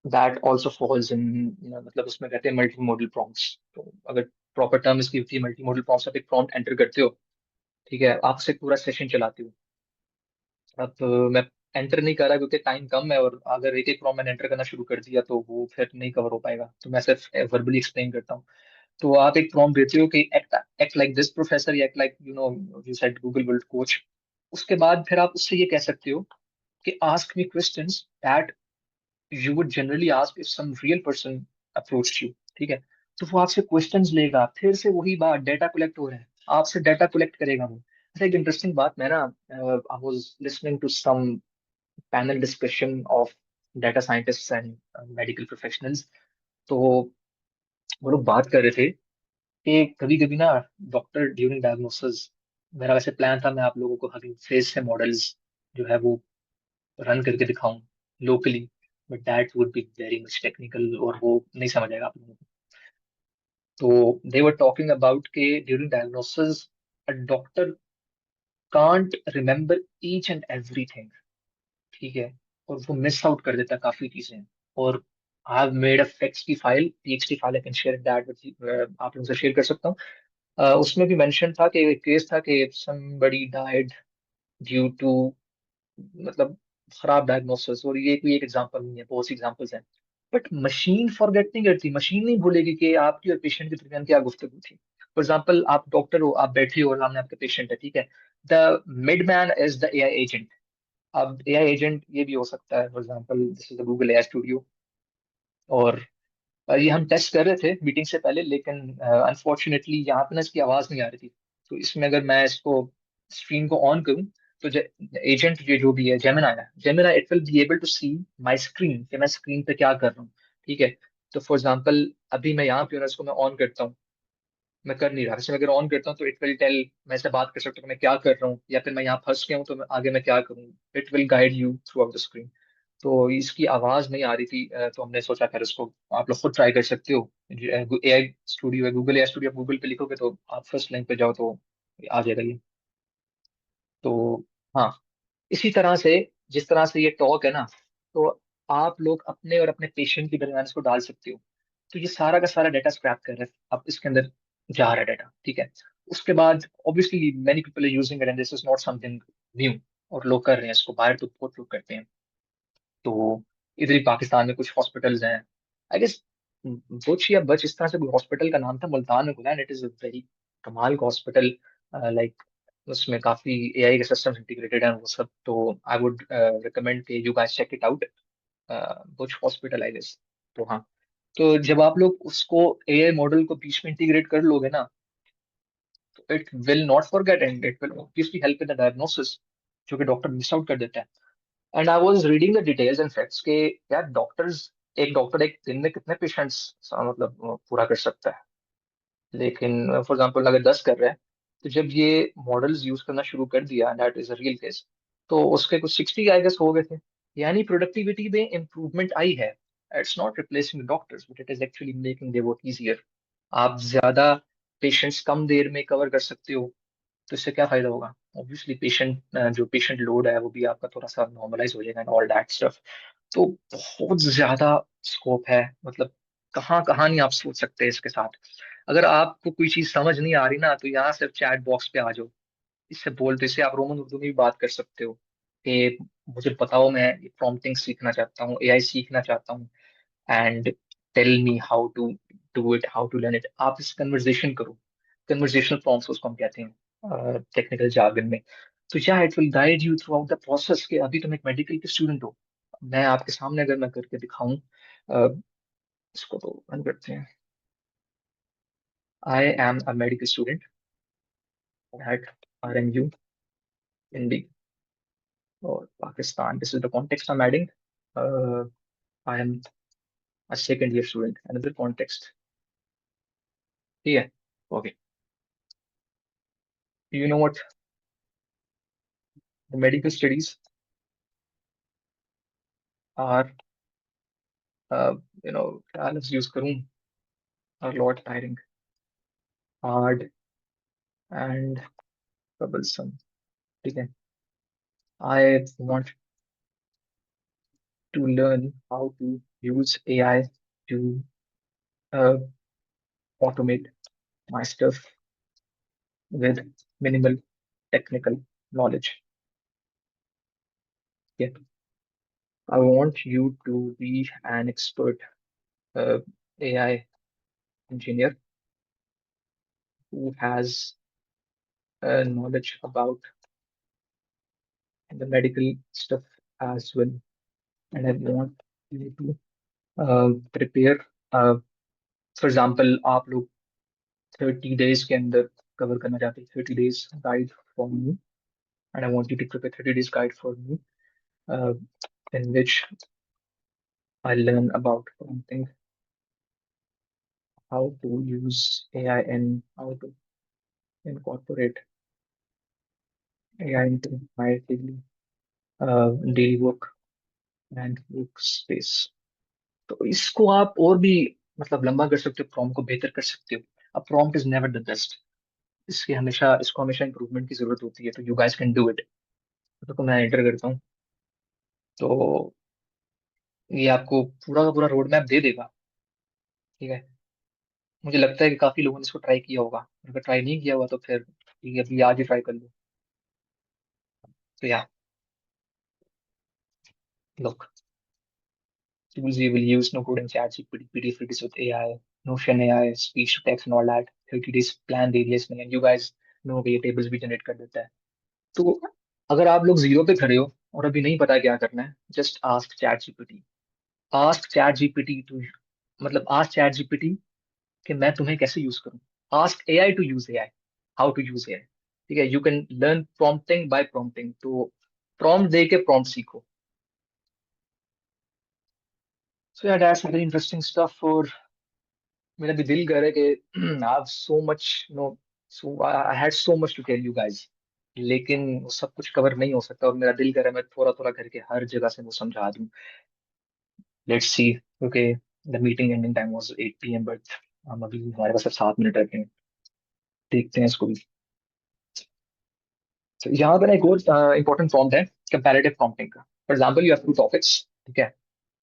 that also falls in, मतलब उसमें कहते हैं multimodal prompts. तो अगर proper term इसकी होती है multimodal prompts, आप एक prompt enter करते हो, ठीक है, आप उससे पूरा सेशन चलाते हो. अब मैं एंटर नहीं कर रहा क्योंकि टाइम कम है, और अगर एक एक प्रॉम्प्ट मैंने एंटर करना शुरू कर दिया तो वो फिर नहीं कवर हो पाएगा, तो मैं सिर्फ वर्बली एक्सप्लेन करता हूँ. तो आप एक प्रॉम्प्ट देते हो कि act act like this professor, या act like you said Google world coach. उसके बाद फिर आप उससे ये कह सकते हो कि ask me questions that you would generally ask if some real person approached you. ठीक है, तो वो आपसे क्वेश्चंस लेगा, फिर से वही बात, डेटा कलेक्ट हो रहा है, आपसे डेटा कलेक्ट करेगा वो. अच्छा, एक इंटरेस्टिंग बात, मैं ना I was listening to some panel discussion of data scientists and medical professionals. तो वो लोग बात कर रहे थे कि कभी कभी ना डॉक्टर ड्यूरिंग डायग्नोसिस, मेरा वैसे प्लान था मैं आप लोगों को हगिंग फेस से मॉडल्स जो है वो रन करके दिखाऊं locally, but that would be very much technical और वो नहीं समझ आएगा आप लोगों को. तो दे वर टॉकिंग अबाउट के during diagnosis a doctor can't remember each and everything. ठीक है, और वो मिस आउट कर देता है काफी चीजें. और I have made a facts की file, TXT file, I can share that with आप लोगों से शेयर कर सकता हूँ. उसमें भी मेंशन था कि एक केस था कि somebody died ड्यू टू, मतलब खराब डायग्नोसिस. और ये कोई एक एग्जांपल नहीं है, बहुत सी एग्जांपल्स हैं. बट मशीन फॉरगेट नहीं करती, मशीन नहीं भूलेगी कि आपकी और पेशेंट के दरमियान क्या गुफ्तगू थी. फॉर एग्जाम्पल, आप डॉक्टर हो, आप बैठे हो और सामने आपका पेशेंट है, ठीक है. The mid man is the AI agent. अब एआई एजेंट ये भी हो सकता है, for example this is the Google AI studio. और ये हम टेस्ट कर रहे थे मीटिंग से पहले, लेकिन अनफॉर्चुनेटली यहाँ पे ना इसकी आवाज नहीं आ रही थी. तो इसमें अगर मैं इसको स्क्रीन को ऑन करूँ, तो एजेंट ये जो भी है, जेमिना है, Gemini it will be able to see my screen, कि मैं स्क्रीन पे क्या कर रहा हूँ. ठीक है, तो फॉर एग्जाम्पल अभी मैं यहाँ पे हूँ ना, इसको मैं ऑन करता हूँ, मैं कर नहीं रहा, वैसे मैं अगर ऑन करता हूँ तो इट विल टेल, मैं इससे बात कर सकता हूँ कि मैं क्या कर रहा हूँ, या फिर मैं यहाँ फंस गया हूँ तो आगे मैं क्या करूँ. It will guide you through out the screen. तो इसकी आवाज नहीं आ रही थी, तो हमने सोचा फिर इसको आप लोग खुद ट्राई कर सकते हो. एआई स्टूडियो है, गूगल एआई स्टूडियो, आप गूगल पे लिखोगे तो आप फर्स्ट लिंक पे जाओ तो आ जाएगा ये. तो हाँ, इसी तरह से, जिस तरह से ये टॉक है ना, तो आप लोग अपने और अपने पेशेंट के दरमियान इसको डाल सकते हो. तो ये सारा का सारा डाटा स्क्रैप कर रहा है, अब इसके अंदर जा रहा है डाटा. ठीक है, उसके बाद obviously many people are using it and this is not something new, और लोग कर रहे हैं इसको, बाहर तो बहुत लोग करते हैं. तो इधर ही पाकिस्तान में कुछ हॉस्पिटल्स हैं, आई गेस बुच या बच इस तरह से कोई हॉस्पिटल का नाम था, मुल्तान में खुला है. इट इज अ वेरी कमाल का हॉस्पिटल, लाइक उसमें काफी एआई के सिस्टम्स इंटीग्रेटेड हैं वो सब. तो आई वुड रिकमेंड कि you guys check it out, बुच हॉस्पिटल आई गेस. तो हाँ, तो जब आप लोग उसको एआई मॉडल को बीच में इंटीग्रेट कर लोगे ना, तो it will not forget and it will obviously help in the diagnosis, जो कि डॉक्टर मिस आउट कर देता है. And I was reading the details and facts के यार, डॉक्टर्स, एक डॉक्टर एक दिन में कितने पेशेंट्स मतलब पूरा कर सकता है. लेकिन फॉर एग्जांपल अगर 10 कर रहा है, तो जब ये मॉडल्स यूज करना शुरू कर दिया, that is a real case, तो उसके कुछ 60 आई गेस हो गए थे. यानी प्रोडक्टिविटी में इंप्रूवमेंट आई है. It's not replacing doctors, but it is actually making their work easier. आप ज्यादा पेशेंट्स कम देर में कवर कर सकते हो, तो इससे क्या फायदा होगा. ऑब्वियसली पेशेंट, जो पेशेंट लोड है वो भी आपका थोड़ा सा नॉर्मलाइज हो जाएगा एंड ऑल दैट स्टफ. तो बहुत ज्यादा स्कोप है, मतलब कहाँ कहाँ नहीं आप सोच सकते हैं इसके साथ. अगर आपको कोई चीज समझ नहीं आ रही ना, तो यहाँ सिर्फ चैट बॉक्स पे आ जाओ, इससे बोलते, इससे आप रोमन उर्दू में भी बात कर सकते हो कि मुझे बताओ, मैं प्रॉम्प्टिंग सीखना चाहता हूँ, एआई सीखना चाहता हूँ, and tell me how to do it, how to learn it. आप इस कन्वर्जेशन करो, कन्वर्जेशनल प्रॉम्प्ट्स उसको हम कहते हैं टेक्निकल jargon में. तो या it will guide you through out the process, कि अभी तुम एक मेडिकल के स्टूडेंट हो, मैं आपके सामने अगर मैं करके दिखाऊं, अ, इसको तो रन करते हैं. I am a medical student at RMU इंडी और Pakistan. This is the context I am adding. I am a second year student, another context. Yeah, okay. Do you know what the medical studies are? Uh, क्या लफ्ज use करूं? A lot tiring, hard, and troublesome. ठीक है. I want to learn how to use AI to uh, automate my stuff with minimal technical knowledge. Yeah. I want you to be an expert uh, AI engineer who has knowledge about the medical stuff as well. And I want you to prepare. For example, आप लोग 30 days के अंदर cover करना चाहते हैं 30 days guide for me, and I want you to prepare 30 days guide for me, uh, in which I learn about prompting, how to use AI, and how to incorporate AI into my daily work and workspace. तो इसको आप और भी मतलब लंबा कर सकते हो, प्रॉम्प्ट को बेहतर कर सकते हो. अब prompt is never the best. इसको हमेशा इंप्रूवमेंट की जरूरत होती है. तो you guys can do it. तो मैं एंटर करता हूँ. तो ये आपको पूरा का पूरा रोड मैप दे देगा. ठीक है. मुझे लगता है कि काफी लोगों ने इसको ट्राई किया होगा. अगर ट्राई नहीं किया हुआ तो फिर ठीक है, अभी आज ही ट्राई कर लो. तो या look, tools you will use, no coding, ChatGPT, PDF edits with AI, Notion AI, speech to text and all that. 30 days plan दे दिया इसने. You guys know कि ये tables भी generate कर देता है. तो अगर आप लोग जीरो पे खड़े हो और अभी नहीं पता क्या करना है, just ask ChatGPT. Ask ChatGPT to मतलब ask ChatGPT कि मैं तुम्हें कैसे यूज करूं. Ask AI to use AI. How to use AI. ठीक है. You can learn prompting by prompting. तो prompt दे के prompt सीखो. So yeah, that's very interesting stuff. और मेरा भी दिल कर रहा है कि I have so much, so I had so much to tell you guys. लेकिन वो सब कुछ कवर नहीं हो सकता और मेरा दिल कर रहा है मैं थोड़ा थोड़ा करके हर जगह से वो समझा दूं. Let's see. Okay. The meeting ending time was 8 PM, but हम अभी हमारे पास अब 7 मिनट रखे हैं. देखते हैं इसको भी. तो यहाँ पर एक और इंपॉर्टेंट प्रॉम्प्ट है, कंपैरेटिव प्रॉम्प्टिंग का. For example you have to topics. ठीक है.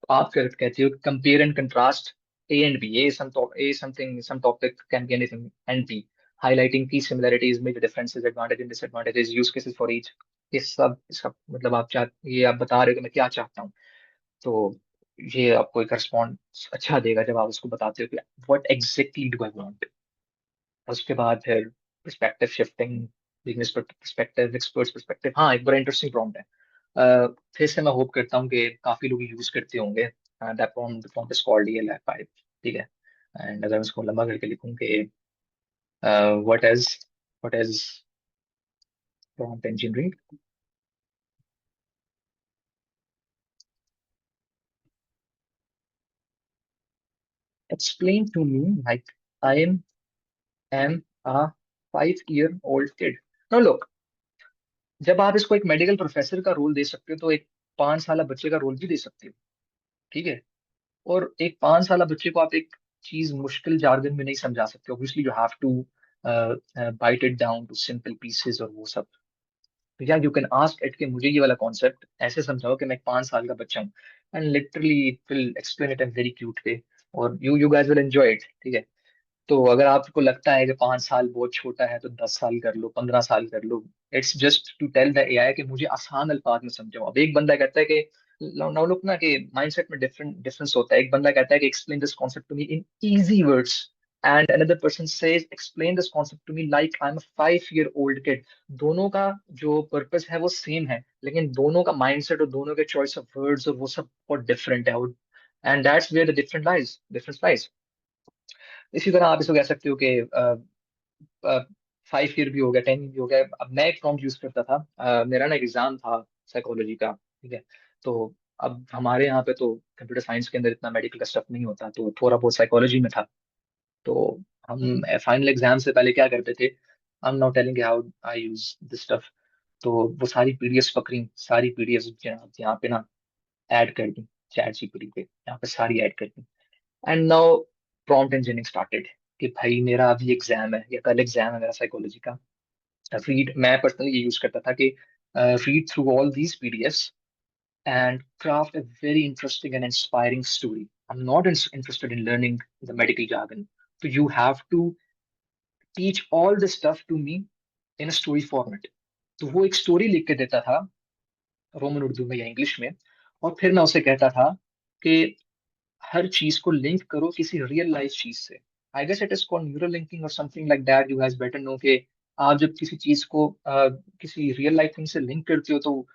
तो आप कहते हो compare and contrast A and B. Some topic can be anything, and B, highlighting key similarities, major differences, advantages and disadvantages, use cases for each. ये सब इसका मतलब ये आप बता रहे हो कि मैं क्या चाहता हूँ. तो ये आपको एक रिस्पॉन्स अच्छा देगा जब आप उसको बताते हो कि what exactly do I want. उसके बाद फिर perspective shifting, business perspective, experts perspective. हाँ, एक बड़ा इंटरेस्टिंग प्रॉम्प्ट है. फिर से मैं होप करता हूँ कि काफी लोग यूज करते होंगे. That prompt is called ELF5. ठीक है. एंड अगर मैं इसको लंबा करके लिखूं कि what is what is prompt engineering. Explain to me like I am a 5-year old kid. Now look, जब आप इसको एक मेडिकल प्रोफेसर का रोल दे सकते हो तो एक 5 साल बच्चे का रोल भी दे सकते हो. ठीक है. और एक 5 साल बच्चे को आप एक चीज मुश्किल जार्गन में नहीं समझा सकते. Obviously you have to bite it down to simple pieces और वो सब. तो या यू कैन आस्क इट कि मुझे ये वाला कॉन्सेप्ट ऐसे समझाओ कि मैं एक 5 साल का बच्चा हूँ. And literally it will explain it in very cute way. और you guys will enjoy it. ठीक है. तो अगर आपको लगता है कि 5 साल बहुत छोटा है तो 10 साल कर लो, 15 साल कर लो. It's just to tell the AI कि मुझे आसान अल्फाज में समझाओ. अब एक बंदा कहता है कि नाउ लुक ना कि माइंडसेट में डिफरेंस होता है. एक बंदा कहता है कि explain this concept to me in easy words, and another person says explain this concept to me like I am a 5-year-old kid. दोनों का जो पर्पस है वो सेम है, लेकिन दोनों का माइंडसेट और दोनों के चॉइस ऑफ वर्ड्स और वो सब बहुत डिफरेंट है. And that's where the difference lies. इसी तरह आप इसको कह सकते हो कि 5 ईयर भी हो गया, 10 भी हो गया. अब मैं एक प्रॉम्प्ट यूज करता था. मेरा ना एग्जाम था साइकोलॉजी का. ठीक है. तो अब हमारे यहाँ पे तो कंप्यूटर साइंस के अंदर इतना मेडिकल का स्टफ नहीं होता, तो थोड़ा बहुत साइकोलॉजी में था। तो हम फाइनल एग्जाम से पहले क्या करते थे, आई am not telling how I use this stuff. तो वो सारी पीडीएफ पकड़ी, सारी पीडीएफ यहाँ पे ना ऐड कर दी, चैट जीपीटी पे यहाँ पे सारी ऐड कर दी। And now prompt engineering started कि भाई मेरा अभी एग्जाम है या कल एग्जाम है मेरा साइकोलॉजी का। रीड, मैं पर्सनली ये यूज करता था कि read through all these PDFs and craft a very interesting and inspiring story. I'm not interested in learning the medical jargon. So you have to teach all this stuff to me in a story format. तो वो एक story लिख के देता था Roman Urdu में या English में, और फिर मैं उसे कहता था कि हर चीज को लिंक करो किसी रियल लाइफ चीज से। I guess it is called neural linking और something like that, you guys better know कि आप जब किसी चीज को किसी रियल लाइफ थिंग से लिंक करते हो तो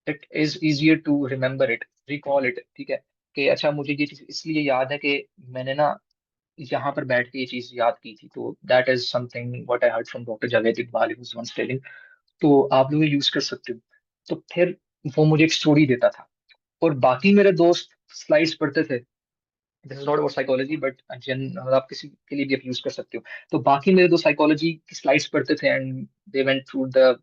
it is easier to remember it, recall it. ठीक है, कि अच्छा मुझे ये चीज इसलिए याद है कि मैंने ना यहाँ पर बैठ के ये चीज याद की थी। तो that is something what I heard from doctor Javed Iqbal, he was once telling. तो आप लोग यूज कर सकते हो। तो फिर वो मुझे एक स्टोरी देता था, और बाकी मेरे दोस्त स्लाइड्स पढ़ते थे। This is not about psychology but आप किसी के लिए भी आप यूज कर सकते हो। तो बाकी मेरे दो साइकोलॉजी की स्लाइड्स पढ़ते थे and they went through the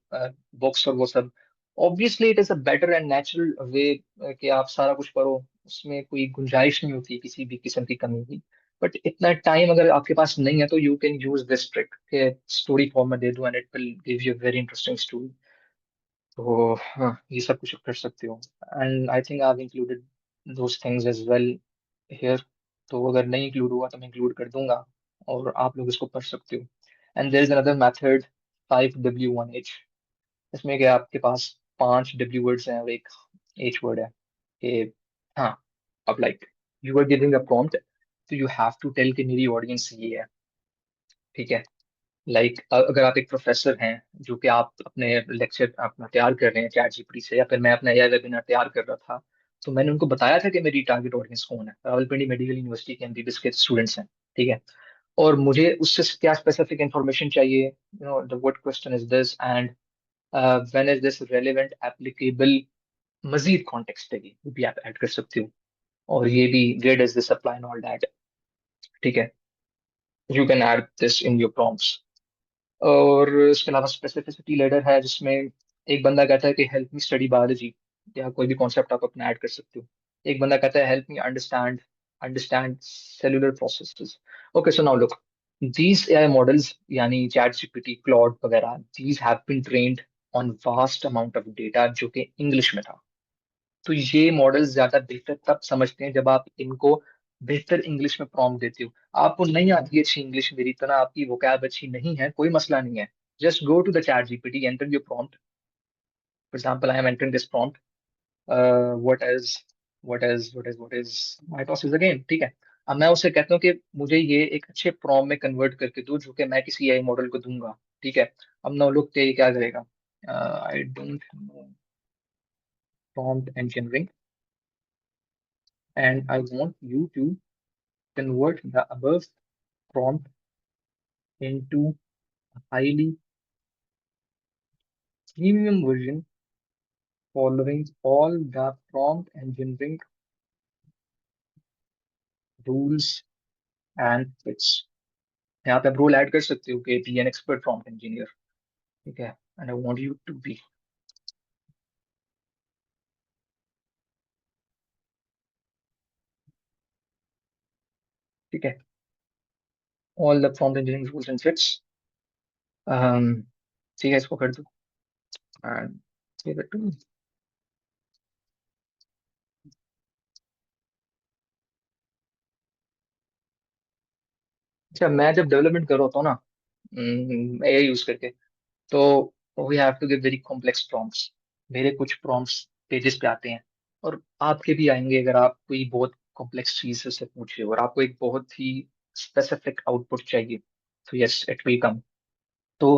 books और वो सब। Obviously it is a better and natural way कि आप सारा कुछ पढ़ो, उसमें कोई गुंजाइश नहीं होती किसी भी किस्म की कमी की। बट इतना टाइम अगर आपके पास नहीं है तो you can use this trick के स्टोरी फॉर्म में दे दो and it will give you very interesting story. तो हाँ, ये सब कुछ कर सकते हो। And I think I have included those things as well here. तो अगर नहीं इंक्लूड हुआ तो मैं इंक्लूड कर दूंगा, और आप लोग इसको पढ़ सकते हो। And there is another method, 5W1H। इसमें क्या आपके पास 5W वर्ड्स हैं और एक H वर्ड है कि हाँ, अब like you are giving a prompt, तो यू हैव टू टेल कि मेरी ऑडियंस ये है। ठीक है, लाइक अगर आप एक प्रोफेसर हैं जो कि आप अपने लेक्चर अपना तैयार कर रहे हैं चैट जीपीटी से, या फिर मैं अपना एआई वेबिनार तैयार कर रहा था, तो मैंने उनको बताया था कि मेरी टारगेट ऑडियंस कौन है, रावलपिंडी मेडिकल यूनिवर्सिटी के एमबीबीएस के स्टूडेंट्स हैं। ठीक है, और मुझे उससे क्या स्पेसिफिक इंफॉर्मेशन चाहिए, you know the what question is this and when is this relevant applicable. मजीद कॉन्टेक्स्ट है ये, वो भी आप ऐड कर सकते हो, और ये भी where does this apply and all that. ठीक है, you can add this in your prompts. और इसके अलावा स्पेसिफिसिटी लेडर है, जिसमें एक बंदा कहता है कि हेल्प मी स्टडी बायोलॉजी, या कोई भी कॉन्सेप्ट आप अपना ऐड कर सकते हो। एक बंदा कहता है help me understand understand cellular processes. Okay, so now look, these AI models यानी चैट जीपीटी, क्लॉड वगैरह, these have been trained on vast amount of data जो कि इंग्लिश में था। तो ये मॉडल्स ज्यादा बेहतर तब समझते हैं जब आप इनको बेहतर इंग्लिश में प्रॉम्प्ट देते हो। आपको नहीं आती अच्छी इंग्लिश मेरी तरह, आपकी वोकैब अच्छी नहीं है, कोई मसला नहीं है। Just go to the chat GPT, enter your prompt. For example I am entering this prompt, what is what is mitosis again. ठीक है, अब मैं उससे कहता हूँ कि मुझे ये एक अच्छे प्रॉम्प्ट में कन्वर्ट करके दो जो कि मैं किसी एआई मॉडल को दूंगा। ठीक है, अब ना लोग ये क्या करेगा, I don't know prompt engineering and I want you to convert the above prompt into a highly premium version following all the prompt engineering rules and fits। यहाँ पे आप रोल ऐड कर सकते हो कि be an expert prompt engineer. ठीक है, and I want you to be. ठीक है, all the prompt engineering rules and fits. ठीक है, इसको कर दो and give it to me. अच्छा, मैं जब डेवलपमेंट कर रहा होता हूँ ना एआई यूज करके, तो we have to give very complex prompts. मेरे कुछ प्रॉम्प्ट्स पेजेस पे आते हैं, और आपके भी आएंगे अगर आप कोई बहुत कॉम्प्लेक्स चीज से पूछ रहे हो और आपको एक बहुत ही स्पेसिफिक आउटपुट चाहिए, तो यस इट विल कम। तो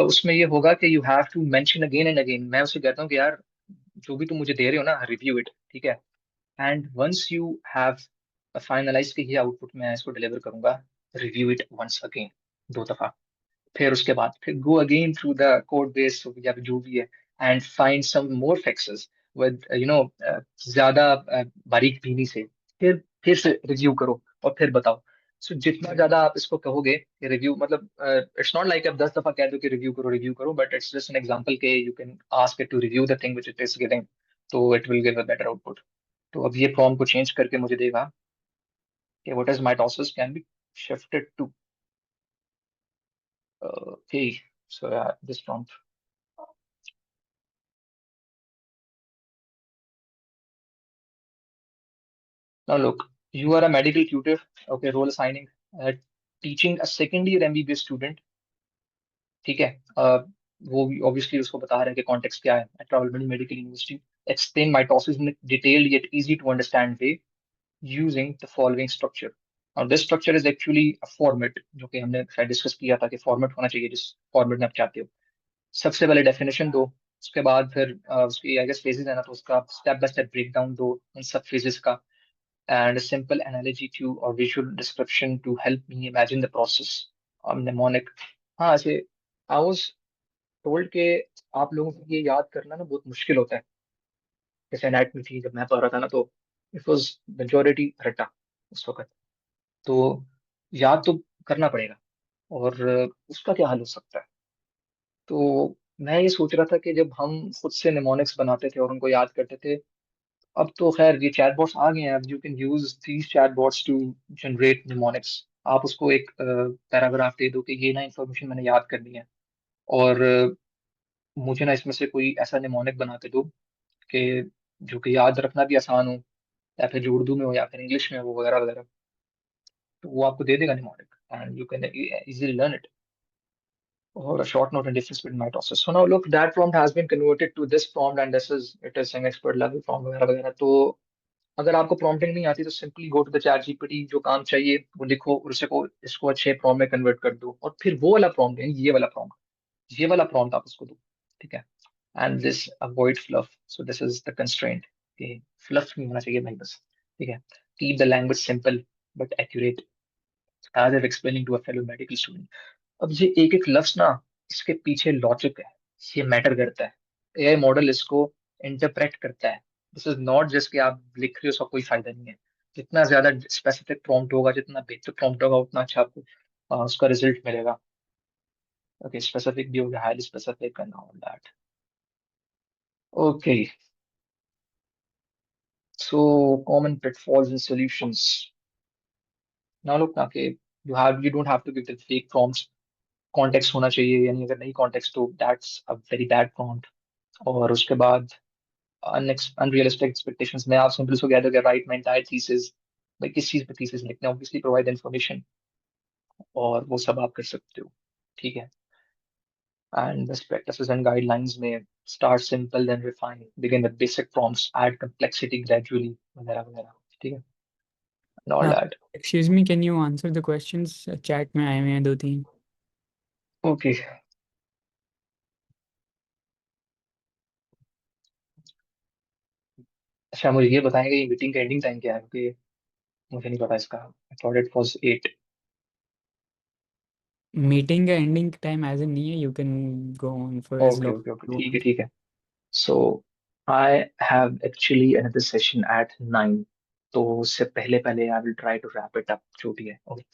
उसमें ये होगा कि you have to mention again and again. मैं उसे कहता हूँ कि यार जो भी तुम मुझे दे रहे हो ना, रिव्यू इट। ठीक है, and once you have finalise कि ये आउटपुट मैं इसको डिलीवर करूंगा, रिव्यू इट वंस अगेन, दो दफा। फिर उसके बाद फिर go again through the code base या जो भी है, and find some more fixes. With ज्यादा बारीक बीनी से, फिर से रिव्यू करो और फिर बताओ। सो जितना ज्यादा आप इसको कहोगे कि रिव्यू, मतलब इट्स नॉट लाइक आप 10 दफा कह दो कि रिव्यू करो, but it's just an example के you can ask it to review the thing which it is giving, तो it will give a better output. तो अब ये फॉर्म को चेंज करके मुझे देगा कि what is mitosis can be shifted to okay. So this prompt. Now look, you are a medical tutor. Okay, role assigning, teaching a second year MBBS student. ठीक है, वो ऑब्वियसली उसको बता रहे हैं कि कॉन्टेक्स्ट क्या है at Rawalpindi medical university. Explain mitosis in detailed yet easy to understand way using the following structure. Now this structure is actually a format जो कि हमने शायद डिस्कस किया था कि फॉर्मेट होना चाहिए जिस फॉर्मेट में आप चाहते हो। सबसे पहले डेफिनेशन दो, उसके बाद फिर उसकी आई गेस फेजेस है ना, तो उसका step by step break down दो उन सब फेजेस का, and a simple analogy to or visual description to help me imagine the process of mnemonic। हाँ ऐसे आई वाज टोल्ड के आप लोगों को ये याद करना ना बहुत मुश्किल होता है। जैसे एनाटमी थी जब मैं पढ़ रहा था ना, तो इट वाज मेजोरिटी रट्टा उस वक्त। तो याद तो करना पड़ेगा, और उसका क्या हल हो सकता है? तो मैं ये सोच रहा था कि जब हम खुद से निमोनिक्स बनाते थे और उनको याद करते थे, अब तो खैर ये चैटबॉट्स आ गए हैं, अब you can use these chatbots to generate mnemonics. आप उसको एक पैराग्राफ दे दो कि ये ना इन्फॉर्मेशन मैंने याद करनी है, और मुझे ना इसमें से कोई ऐसा निमोनिक बना के दो कि जो कि याद रखना भी आसान हो, या फिर जो उर्दू में हो या फिर इंग्लिश में हो वगैरह वगैरह। तो वो आपको दे देगा mnemonic and you can easily learn it. or a short note and difference between mitosis. So now look, that prompt has been converted to this prompt and this is it is an expert level prompt वगैरह वगैरह। तो अगर आपको prompting नहीं आती तो simply go to the chat GPT, जो काम चाहिए वो लिखो और उसे को इसको अच्छे प्रॉम्प्ट में कन्वर्ट कर दो, और फिर वो वाला प्रॉम्प्ट यानी ये वाला प्रॉम्प्ट आप उसको दो। ठीक है, and this avoid fluff, so this is the constraint कि फ्लफ नहीं होना चाहिए भाई बस। ठीक है, keep the language simple but accurate as I explaining to a fellow medical student. अब ये एक एक लफ्ज ना, इसके पीछे लॉजिक है, ये मैटर करता है। एआई मॉडल इसको इंटरप्रेट करता है। दिस इज नॉट जस्ट कि आप लिख रहे हो उसका कोई फायदा नहीं है। जितना ज्यादा स्पेसिफिक प्रॉम्प्ट होगा, जितना बेसिक प्रॉम्प्ट होगा, उतना अच्छा आपको उसका रिजल्ट मिलेगा। ओके, स्पेसिफिक भी हो गया, highly specific and all that. Okay, so common pitfalls and solutions. Now look ना कि you don't have to give the fake prompts। Context होना चाहिए, यानी अगर नहीं कॉन्टेक्स्ट तो that's a very bad prompt. और उसके बाद अनरियलिस्टिक एक्सपेक्टेशंस में आप सिंपली उसको कह दो कि राइट माय एंटायर थीसिस। भाई किस चीज पे थीसिस लिखना है? ऑब्वियसली प्रोवाइड इन्फॉर्मेशन, और वो सब आप कर सकते हो। ठीक है, and best practices and guidelines में start simple then refine, begin with basic prompts, add complexity gradually वगैरह वगैरह। ठीक है, and all Uh, that. Excuse me, can you answer the questions? Chat में आए हुए हैं 2-3। ओके, अच्छा मुझे ये बताएंगे ये मीटिंग का एंडिंग टाइम क्या है, क्योंकि मुझे नहीं पता इसका। I thought it was 8। Meeting का एंडिंग टाइम एज नहीं है, you can go on for as okay okay okay, long ठीक है ठीक है। So I have actually another session at 9. तो उससे पहले पहले I will try to wrap it up जो भी है। Okay.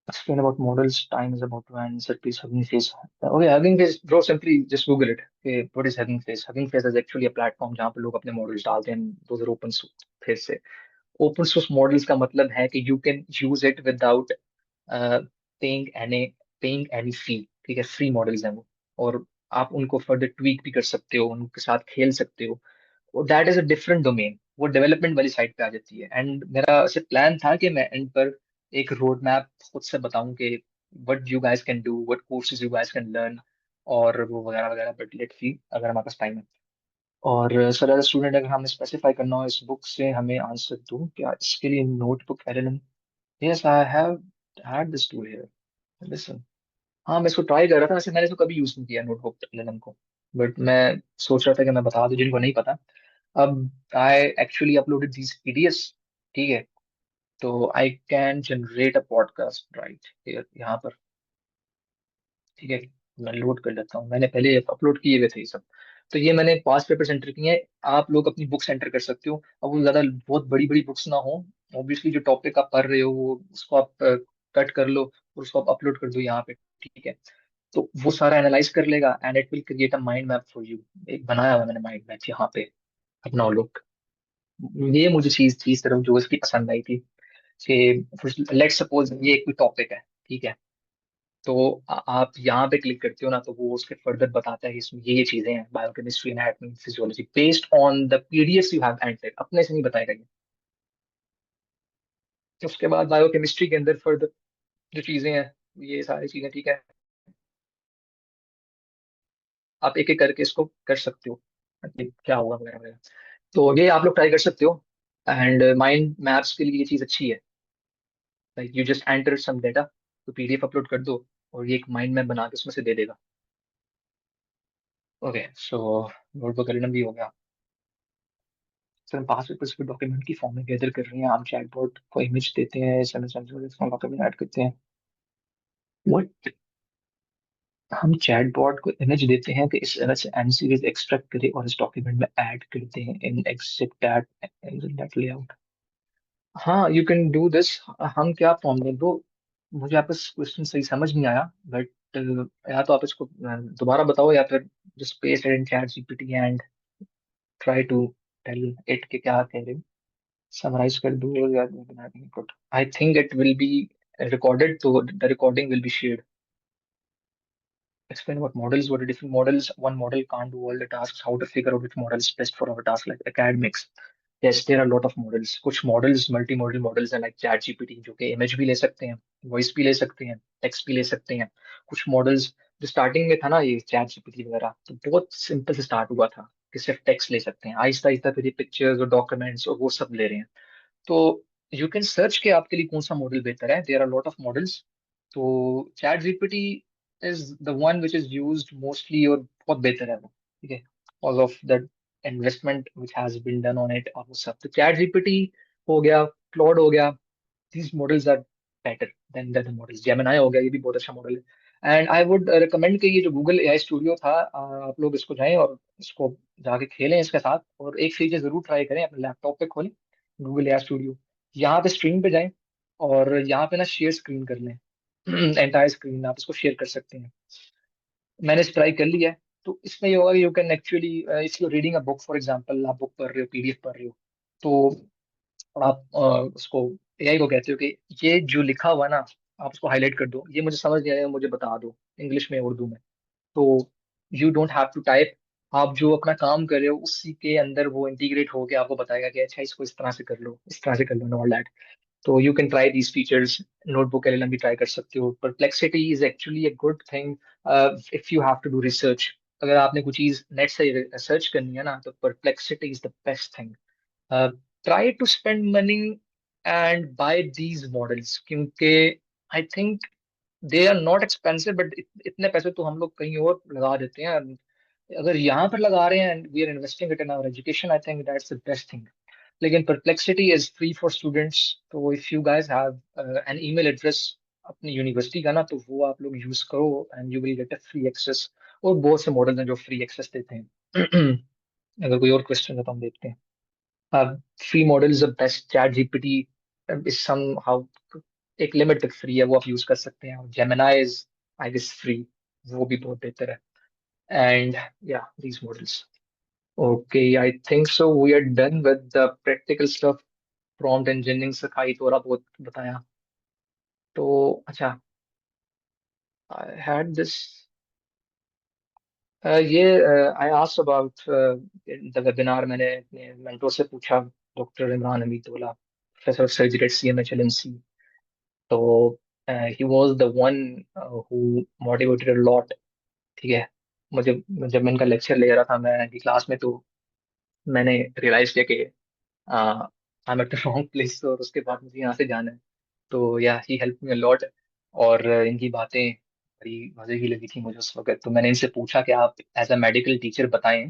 Explain about models. Time is about to end. Sir, please Hugging Face. Okay, Hugging Face, bro. Simply just Google it. Okay, what is Hugging Face? Hugging Face is actually a platform जहाँ पे लोग अपने models डालते हैं। Those are open source। फिर से open source models का मतलब है कि you can use it without uh, paying any paying any fee। ठीक है, फ्री मॉडल्स हैं वो, और आप उनको फर्दर ट्वीक भी कर सकते हो, उनके साथ खेल सकते हो। That is a different domain, वो डेवलपमेंट वाली साइड पे आ जाती है। एंड मेरा ऐसे प्लान था कि मैं एंड पर एक रोड मैप खुद से बताऊं कि what you guys can do, what courses you guys can learn, और वो वगैरह वगैरह। बट लेट्स सी अगर हमारे पास टाइम है। और सर एज स्टूडेंट अगर हमें स्पेसिफाई करना हो इस बुक से हमें आंसर दूं क्या, इसके लिए notebook LNM. Yes I have had this tool here, listen. हाँ मैं इसको ट्राई कर रहा था, वैसे मैंने इसको कभी यूज नहीं किया नोटबुक एलएनएम को, बट मैं सोच रहा था कि मैं बता दूं जिनको नहीं पता। अब I actually uploaded these PDF. ठीक है, तो I can generate a podcast right here, यहाँ पर। ठीक है, मैं लोड कर लेता हूँ, मैंने पहले अपलोड किए हुए थे ये सब। तो ये मैंने पास्ट पेपर्स एंटर किए हैं, आप लोग अपनी बुक्स एंटर कर सकते हो। अब वो ज्यादा बहुत बड़ी बड़ी बुक्स ना हो, ऑब्वियसली जो टॉपिक आप पढ़ रहे हो वो उसको आप कट कर लो और उसको आप अपलोड कर दो यहाँ पे, ठीक है। तो वो सारा एनालाइज कर लेगा and it will create a mind map for you. एक बनाया हुआ है मैंने माइंड मैप यहाँ पे, अपना लोग। ये मुझे चीज चीज तरफ जो इसकी पसंद आई थी कि लेट सपोज ये एक कोई टॉपिक है, ठीक है। तो आप यहाँ पे क्लिक करते हो ना, तो वो उसके फर्दर बताता है कि इसमें ये चीजें हैं, biochemistry anatomy physiology, based on the PDF you have entered, अपने से नहीं बताएगा ये। तो उसके बाद बायोकेमिस्ट्री के अंदर फर्दर जो चीजें हैं, ये सारी चीजें, ठीक है, आप एक एक करके इसको कर सकते हो कि क्या होगा वगैरह वगैरह। तो ये आप लोग ट्राई कर सकते हो। एंड माइंड मैप्स के लिए ये चीज अच्छी है, like you just enter some data, तो पीडीएफ अपलोड कर दो और ये एक माइंड मैप बना के उसमें से दे देगा। ओके, सो नोटबुक एलएनएम भी हो गया। सर हम पास पेपर्स को डॉक्यूमेंट की फॉर्म में गैदर कर रहे हैं, हम चैटबॉट को इमेज देते हैं, एसएमएस डॉक्यूमेंट ऐड करते हैं। व्हाट? हम चैटबॉट को इमेज देते हैं कि इस इमेज से एन सीरीज एक्सट्रैक्ट करें और इस डॉक्यूमेंट में ऐड करते हैं इन एग्जैक्ट लेआउट। हाँ, यू कैन डू दिस। हम क्या फॉर्म में दो, मुझे आपका क्वेश्चन सही समझ नहीं आया, बट या तो आप इसको दोबारा बताओ या फिर just paste it in chat GPT and try to tell it के क्या कह रहे हो। समराइज कर दूँ और याद बना देंगे कुछ। I think it will B recorded, so the recording will be shared. Explain about models. What are different models? One model can't do all the tasks. How to figure out which model is best for our task, like academics. Yes, there are a lot of models. कुछ models multimodal models हैं like ChatGPT, जो कि image भी ले सकते हैं, voice भी ले सकते हैं, text भी ले सकते हैं। कुछ models जो starting में था ना, ये ChatGPT वगैरह, तो बहुत simple से start हुआ था कि सिर्फ text ले सकते हैं। आहिस्ता आहिस्ता फिर ये pictures और documents और वो सब ले रहे हैं। तो यू कैन सर्च के आपके लिए कौन सा मॉडल बेहतर है, there are lot of models. तो chat GPT is the one which is used mostly और बहुत बेहतर है वो, ठीक है, because of the investment which has been done on it और वो सब। तो चैट जीपीटी हो गया, क्लॉड हो गया, these models are better than the other models। Gemini हो गया, ये भी बहुत अच्छा मॉडल है। एंड आई वुड रिकमेंड कि ये जो गूगल एआई स्टूडियो था, आप लोग इसको जाएं और इसको जाके खेलें इसके साथ, और एक फीचर जरूर ट्राई करें, अपने लैपटॉप पे खोलें गूगल एआई स्टूडियो, यहाँ पे स्क्रीन पे जाएं और यहाँ पे ना शेयर स्क्रीन कर लें। एंटायर स्क्रीन आप इसको शेयर कर सकते हैं। मैंने ट्राई कर लिया है। तो इसमें ये होगा कि you can actually, if you reading a book for example, आप बुक पढ़ रहे हो, पीडीएफ पढ़ रहे हो, तो आप उसको एआई को कहते हो कि ये जो लिखा हुआ है ना, आप उसको हाईलाइट कर दो, ये मुझे समझ नहीं आया, मुझे बता दो इंग्लिश में, उर्दू में। तो you don't have to type, आप जो अपना काम कर रहे हो उसी के अंदर वो इंटीग्रेट होके आपको बताएगा कि अच्छा इसको इस तरह से कर लो, इस तरह से कर लो, ऑल दैट। तो you can try these features. Notebook LLM भी ट्राई कर सकते हो। Perplexity is actually a good thing if you have to do research. अगर आपने कुछ चीज नेट से सर्च करनी है ना, तो perplexity is the best thing. Try to spend money and buy these models, क्योंकि I think they are not expensive, but इतने पैसे तो हम लोग कहीं और लगा देते हैं। अगर यहाँ पर लगा रहे हैं, we are investing it in our education, I think that's the best thing. लेकिन perplexity is free for students, तो if you guys have an email address अपनी यूनिवर्सिटी का ना, तो वो आप लोग यूज करो and you will get a free access. और बहुत से मॉडल हैं जो फ्री एक्सेस देते हैं। अगर कोई और क्वेश्चन है तो हम देखते हैं। Free models are best. Chat GPT is somehow एक लिमिट तक फ्री है, वो आप यूज कर सकते हैं। Gemini is I guess free, वो भी बहुत बेहतर है। एंड या these models. Okay, I think so we are done with the practical stuff. Prompt engineering सिखाई, थोड़ा बहुत बताया। तो अच्छा, आई हैड दिस, ये I asked about the webinar. मैंने अपने मेंटोर से पूछा, doctor Imran Hamidullah, professor of surgery at CMHLNC. तो he was the one who motivated a lot, ठीक है। मुझे, जब मैं इनका लेक्चर ले रहा था मैं इनकी क्लास में, तो मैंने रियलाइज किया कि I M at the wrong place, और उसके बाद मुझे यहाँ से जाना है। तो या ही हेल्प मी अ लॉट। और इनकी बातें बड़ी मजे की लगी थी मुझे उस वक्त। तो मैंने इनसे पूछा कि आप एज अ मेडिकल टीचर बताएं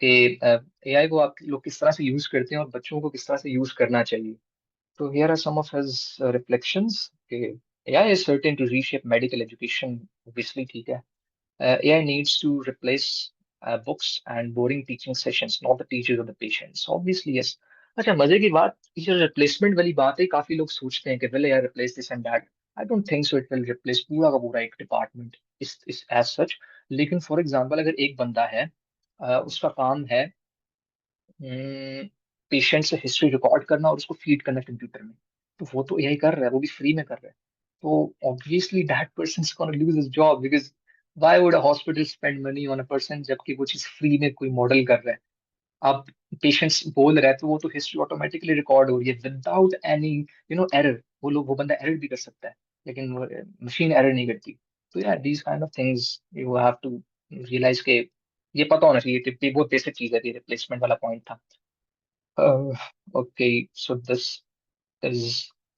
कि एआई को आप लोग किस तरह से यूज करते हैं और बच्चों को किस तरह से यूज करना चाहिए। तो here are some of his reflections कि AI is certain to reshape medical education, obviously, ठीक है। AI needs to replace books and boring teaching sessions, not the teachers or the patients. Obviously, yes. अच्छा, मजे की बात, ये जो replacement वाली बात है, काफी लोग सोचते हैं कि विल यार replace this and that. I don't think so. It will replace पूरा का पूरा एक डिपार्टमेंट इस एज सच. लेकिन फॉर एग्जांपल अगर एक बंदा है, उसका काम है पेशेंट से हिस्ट्री रिकॉर्ड करना और उसको फीड करना कंप्यूटर में, तो वो तो एआई कर रहा है, वो भी फ्री में कर रहा है. तो obviously that person is gonna lose his job, because why would a hospital spend money on a person जबकि वो चीज फ्री में कोई मॉडल कर रहा है. अब पेशेंट्स बोल रहे हैं तो वो तो हिस्ट्री ऑटोमेटिकली रिकॉर्ड हो रही है विदाउट एनी एरर. वो बंदा एरर भी कर सकता है, लेकिन मशीन एरर नहीं करती. तो यार these kind of things you have to realise के ये पता होना चाहिए कि ये बहुत बेसिक चीज है. ये रिप्लेसमेंट वाला पॉइंट था. Okay, so this is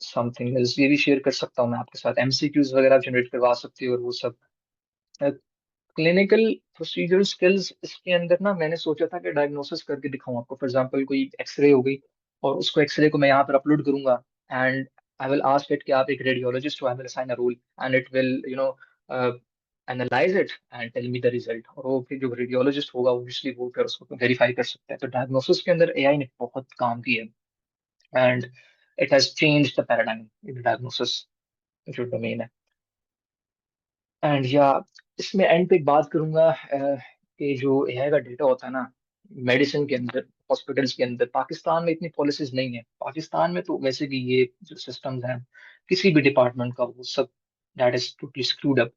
something else. ये भी शेयर कर सकता हूँ मैं आपके साथ. एमसीक्यूज वगैरह जनरेट करवा सकती हो और वो सब. क्लिनिकल प्रोसीजर स्किल्स इसके अंदर ना, मैंने सोचा था कि डायग्नोसिस करके दिखाऊं आपको. फॉर एग्जांपल कोई एक्सरे हो गई और उसको एक्सरे को मैं यहाँ पर अपलोड करूंगा and I will ask it कि आप एक रेडियोलॉजिस्ट हो, I will assign a role and it will analyse it and tell me the result. और वो फिर जो रेडियोलॉजिस्ट होगा ऑब्वियसली वो फिर उसको वेरीफाई कर सकता है. तो डायग्नोसिस के अंदर एआई ने बहुत काम किया है and it has change the paradigm in diagnosis जो डोमेन है. एंड या इसमें एंड पे एक बात करूंगा कि जो एआई का डेटा होता है ना मेडिसिन के अंदर, हॉस्पिटल्स के अंदर, पाकिस्तान में इतनी पॉलिसीज नहीं है. पाकिस्तान में तो वैसे भी ये जो सिस्टम्स हैं किसी भी डिपार्टमेंट का, वो सब that is totally screwed up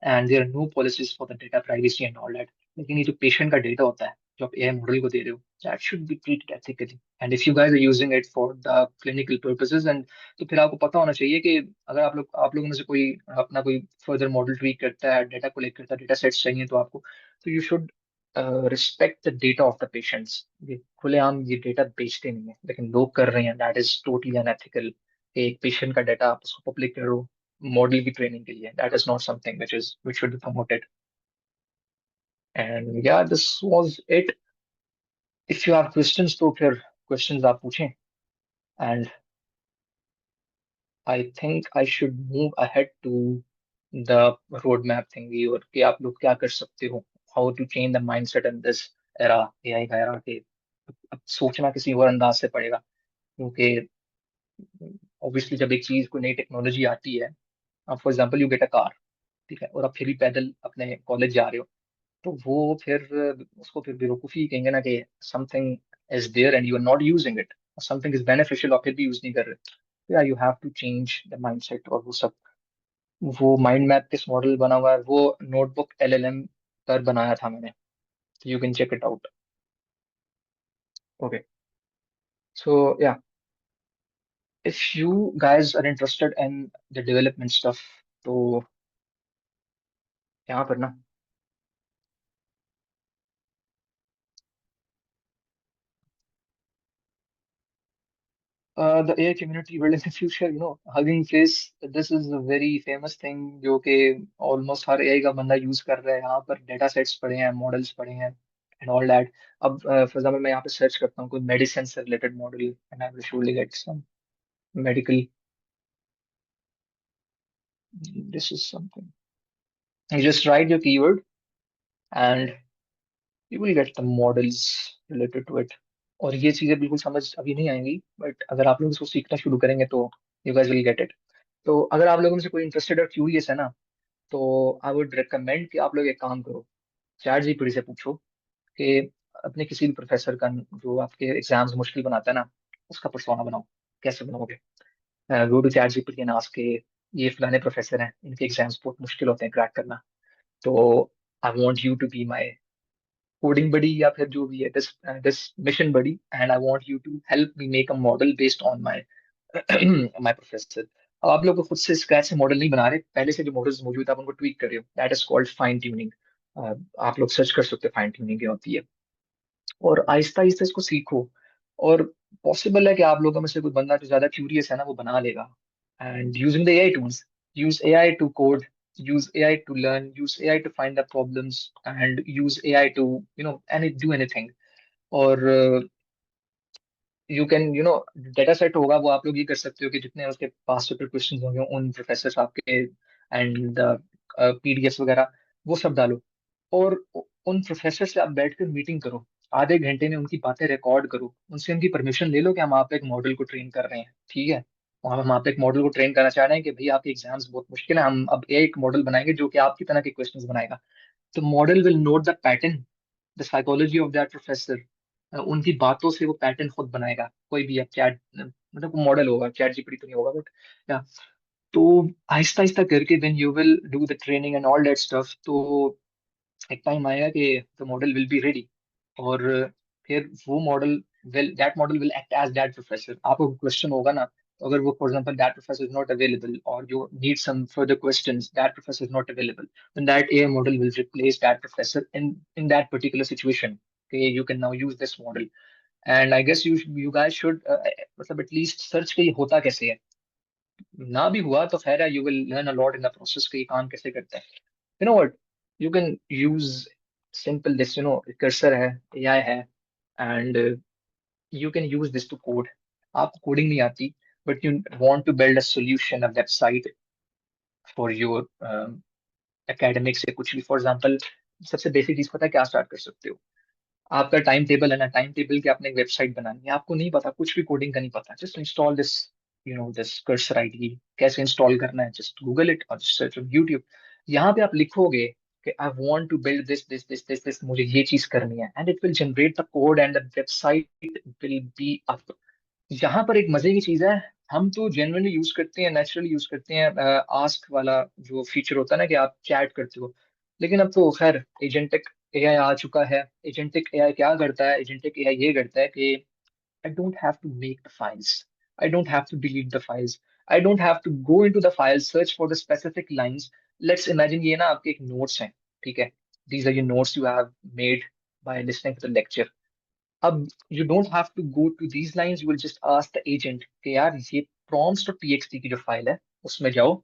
and there are no policies for the data privacy and all that. लेकिन ये जो पेशेंट का डेटा होता है जो आप एआई मॉडल को दे रहे हो, that should be treated ethically. And if you guys are using it for the clinical purposes and, तो फिर आपको पता होना चाहिए कि अगर आप लोगों में से कोई अपना कोई फर्दर मॉडल ट्वीक करता है, डेटा कलेक्ट करता है, डेटा सेट्स चाहिए तो आपको, तो you should respect the data of the patients. ये खुलेआम ये डेटा बेचते नहीं है, लेकिन लोग कर रहे हैं. That is totally unethical. एक पेशेंट का डेटा आप उसको पब्लिक करो मॉडल की ट्रेनिंग के लिए, that is not something which should be promoted. And yeah, this was it. If you have questions तो फिर questions आप पूछें. And I think I should move ahead to the roadmap thingy और कि आप लोग क्या कर सकते हो. How to change the mindset in this era, AI का era के अब सोचना किसी और अंदाज से पड़ेगा. क्योंकि ऑब्वियसली जब एक चीज कोई नई टेक्नोलॉजी आती है, अब for example you get a car, ठीक है, और आप फिर भी पैदल अपने कॉलेज जा रहे हो, तो वो फिर उसको फिर बेवकूफी कहेंगे ना कि something is there and you are not using it. Something is beneficial और फिर भी यूज नहीं कर रहे. या you have to change the mindset और वो सब. वो माइंड मैप किस मॉडल बना हुआ है, वो नोटबुक एलएलएम पर बनाया था मैंने. You can check it out. Okay, so या if you guys are interested in the development stuff, तो यहाँ पर ना the AI community will in the future, Hugging Face, this is a very famous thing जो कि almost हर AI का बंदा use कर रहा है. यहाँ पर डेटा सेट्स पड़े हैं, मॉडल्स पड़े हैं एंड ऑल दैट. अब फॉर एग्जाम्पल मैं यहाँ पे सर्च करता हूँ कोई मेडिसिन से related model and I will surely get some medical. This is something. You just write your keyword and you will get the models related to it. और ये चीजें बिल्कुल समझ अभी नहीं आएंगी, बट अगर आप लोग इसको सीखना शुरू करेंगे तो you guys will get it. तो अगर आप लोगों में से कोई इंटरेस्टेड और क्यूरियस है ना, तो आई वुड रिकमेंड कि आप लोग एक काम करो. चैट जीपीटी से पूछो कि अपने किसी भी प्रोफेसर का जो आपके एग्जाम्स मुश्किल बनाता है ना, उसका पर्सोना बनाओ. कैसे बनाओगे? Go to chat GPT and ask के ये फलाने प्रोफेसर हैं, इनके एग्जाम्स बहुत मुश्किल होते हैं क्रैक करना, तो I want you to be my coding buddy या फिर जो भी है this this mission buddy, and I want you to help me make a model based on my my professor. अब आप लोग को खुद से स्क्रैच से मॉडल नहीं बना रहे, पहले से जो मॉडल्स मौजूद है आप उनको ट्वीक कर रहे हो. That is called fine tuning. आप लोग सर्च कर सकते हो फाइन ट्यूनिंग क्या होती है. और आहिस्ता आहिस्ता इसको सीखो. और पॉसिबल है कि आप लोगों में से कोई बंदा जो ज्यादा क्यूरियस है ना वो बना लेगा. And using the AI tools, use AI to code, use AI to learn, use AI to find the problems, and use AI to do anything. और यू कैन डेटा सेट होगा वो आप लोग ये कर सकते हो कि जितने उसके पास पेपर क्वेश्चन होंगे उन प्रोफेसर आपके एंड पीडीएफ वगैरह वो सब डालो. और उन प्रोफेसर से आप बैठकर मीटिंग करो, आधे घंटे में उनकी बातें रिकॉर्ड करो, उनसे उनकी परमिशन ले लो कि हम आप पे एक मॉडल को ट्रेन कर रहे हैं, ठीक है। और हम आप पे एक मॉडल को ट्रेन करना चाह रहे हैं कि भाई आपके एग्जाम्स बहुत मुश्किल है, हम अब एक मॉडल बनाएंगे जो कि आपकी तरह के क्वेश्चंस बनाएगा। तो model will note the pattern, the psychology of that professor. उनकी बातों से वो पैटर्न खुद बनाएगा। कोई भी अब चैट मतलब मॉडल होगा, चैट जीपीटी तो नहीं होगा बट या। तो आहिस्ता आहिस्ता करके when you will do the training and all that stuff, तो एक टाइम आएगा कि the model will be ready. और फिर वो model will that model will act as that professor. आपको क्वेश्चन होगा ना, तो अगर वो for example that professor is not available और you need some further questions, that professor is not available, then that AI model will replace that professor in that particular situation. Okay, you can now use this model. And I guess you guys should मतलब at least search कि ये होता कैसे है। ना भी हुआ तो खैर है, you will learn a lot in the process कि ये काम कैसे करता है। You know what? You can use simple this, cursor है, AI है, and you can use this to code. आपको कोडिंग नहीं आती, but you want to build a solution, a website for your academics से कुछ भी। फॉर एग्जाम्पल सबसे basic चीज पता है क्या स्टार्ट कर सकते हो? आपका टाइम टेबल है ना, टाइम टेबल की आपने एक वेबसाइट बनानी है, आपको नहीं पता, कुछ भी कोडिंग का नहीं पता, just install this, this cursor ID. कैसे इंस्टॉल करना है? जस्ट गूगल इट और सर्च ऑन यूट्यूब। यहाँ पे आप लिखोगे कि I want to build this this this this this, मुझे ये चीज करनी है, and it will generate the code and the website will be up. यहाँ पर एक मजे की चीज है, हम तो जनरली यूज करते हैं, नेचुरली यूज करते हैं आस्क वाला जो फीचर होता है ना, कि आप चैट करते हो। लेकिन अब तो खैर एजेंटिक एआई आ चुका है। एजेंटिक एआई क्या करता है? एजेंटिक एआई ये करता है कि I don't have to make the files. I don't have to delete the files. I don't have to go into the file, search for the specific lines. Let's imagine ये ना आपके एक notes हैं, ठीक है? These are your notes you have made by listening to the lecture. अब you don't have to go to these lines, you will just ask the agent कि यार ये prompts.txt की जो फाइल है उसमें जाओ,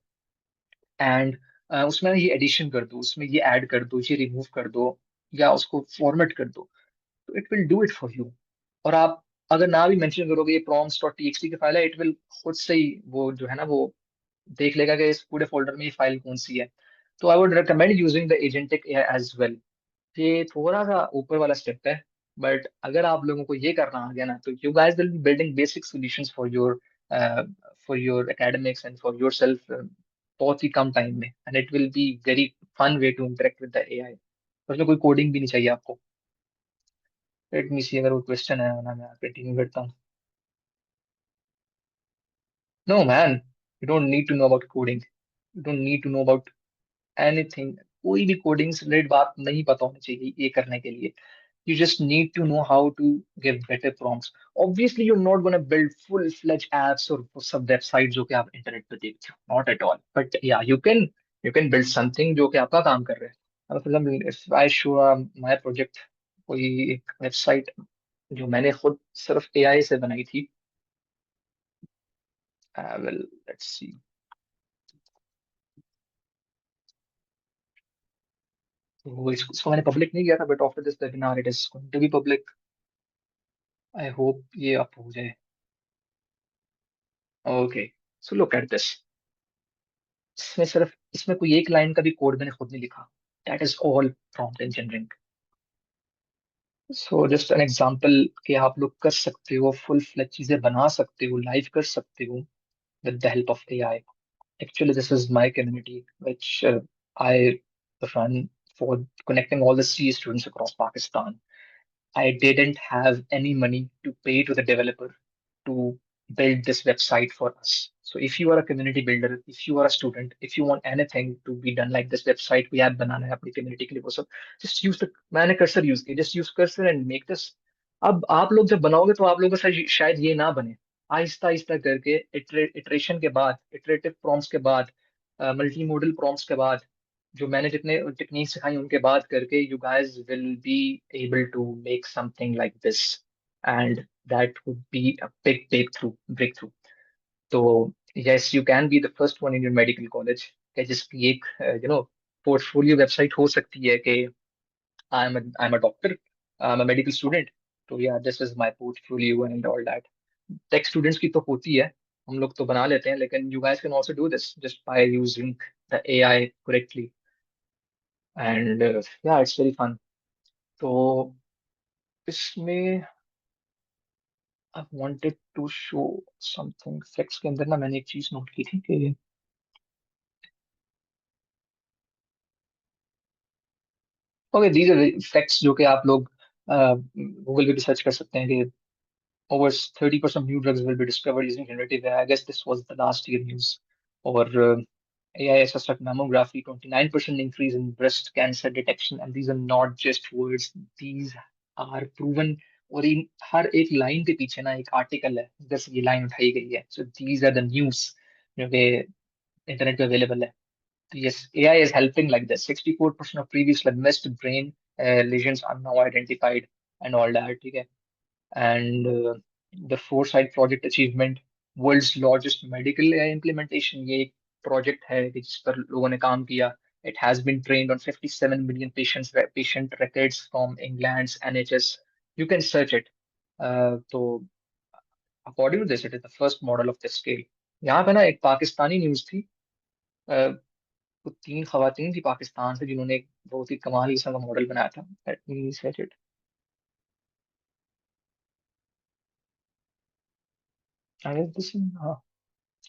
एंड उसमें ये एडिशन कर दो, उसमें ये ऐड कर दो, ये रिमूव कर दो, या उसको फॉर्मेट कर दो, तो it will do it for you. और आप अगर ना भी मेंशन करोगे ये prompts.txt की फाइल है, इट विल खुद से ही वो जो है ना वो देख लेगा कि इस पूरे फोल्डर में ये फाइल कौन सी है। तो I would recommend using the agentic AI as well. ये थोड़ा सा ऊपर वाला स्टेप है, बट अगर आप लोगों को ये करना आ गया ना, तो you guys will be building basic solutions for your academics and for yourself बहुत ही कम टाइम में, and it will be very fun way to interact with the AI. उसमें कोई कोडिंग भी नहीं चाहिए आपको। लेट मी सी, अगर वो क्वेश्चन है ना, मैं कंटिन्यू करता हूँ। No man, you don't need to know about coding, you don't need to know about anything. कोई भी कोडिंग से रिलेटेड बात नहीं पता होनी चाहिए ये करने के लिए। You just need to know how to give better prompts. Obviously, you're not going to build full-fledged apps or some websites जो कि आप इंटरनेट पे देखते हो, not at all. But yeah, you can build something जो कि आपका काम कर रहा है। अब for example, if I show my project, कोई एक वेबसाइट जो मैंने खुद सिर्फ एआई से बनाई थी। well, let's see. तो इसको मैंने पब्लिक नहीं किया था, but after this webinar it is going to be public. I hope ये अप हो जाए। Okay, so look at this. इसमें कोई एक लाइन का भी कोड मैंने खुद नहीं लिखा। That is all prompt engineering. So just an example कि आप लोग कर सकते हो, फुल फ्लेज चीजें बना सकते हो, लाइव कर सकते हो with the help of AI. Actually, this is my community, which I run for connecting all the C students across Pakistan. I didn't have any money to pay to the developer to build this website for us. So if you are a community builder, if you are a student, if you want anything to be done like this website, we have banana अपनी community के लिए वो सब, just use the मैंने cursor use किया, just use cursor and make this। अब आप लोग जब बनाओगे तो आप लोगों का शायद ये ना बने। आहिस्ता आहिस्ता करके इटरेशन के बाद, इटरेटिव प्रॉम्प्ट्स के बाद, मल्टी मॉडल प्रॉम्प्ट्स के बाद, जो मैंने जितने टेक्निक सिखाई उनके बाद करके, you guys will be able to make something like this, and that would be a big breakthrough. तो yes, you can be the first one in your medical college, जिसकी एक पोर्टफोलियो वेबसाइट हो सकती है कि I am a doctor, I am a medical student. तो या this is my portfolio and all that. Tech students की तो होती है, हम लोग तो बना लेते हैं, लेकिन you guys can also do this just by using the AI correctly. And yeah, it's very fun. तो इसमें I wanted to show something. Facts के अंदर ना मैंने एक चीज नोट की थी कि ओके दीज आर फैक्ट्स जो कि आप लोग गूगल पे भी सर्च कर सकते हैं कि over 30% of new drugs will be discovered using generative AI. I guess this was the last year news. Or AI assisted mammography, 29% increase in breast cancer detection. And these are not just words, these are proven. और इन हर एक line के पीछे ना एक article है जिधर से ये लाइन उठाई गई है. So these are the news जो कि इंटरनेट पे अवेलेबल है. तो yes, AI is helping like this. 64% of previously missed brain lesions are now identified and all that. ठीक है. And the Foresight Project Achievement, world's largest medical AI implementation. ये एक project है कि जिस पर लोगों ने काम किया. It has been trained on 57 million patient records from England's NHS. You can search it. तो according to this, it is the first model of this scale. यहाँ पे ना एक पाकिस्तानी न्यूज थी. वो तीन खवातीन थी पाकिस्तान से जिन्होंने एक बहुत ही कमाल किस्म का मॉडल बनाया था. Let me search it. I guess this is, हाँ.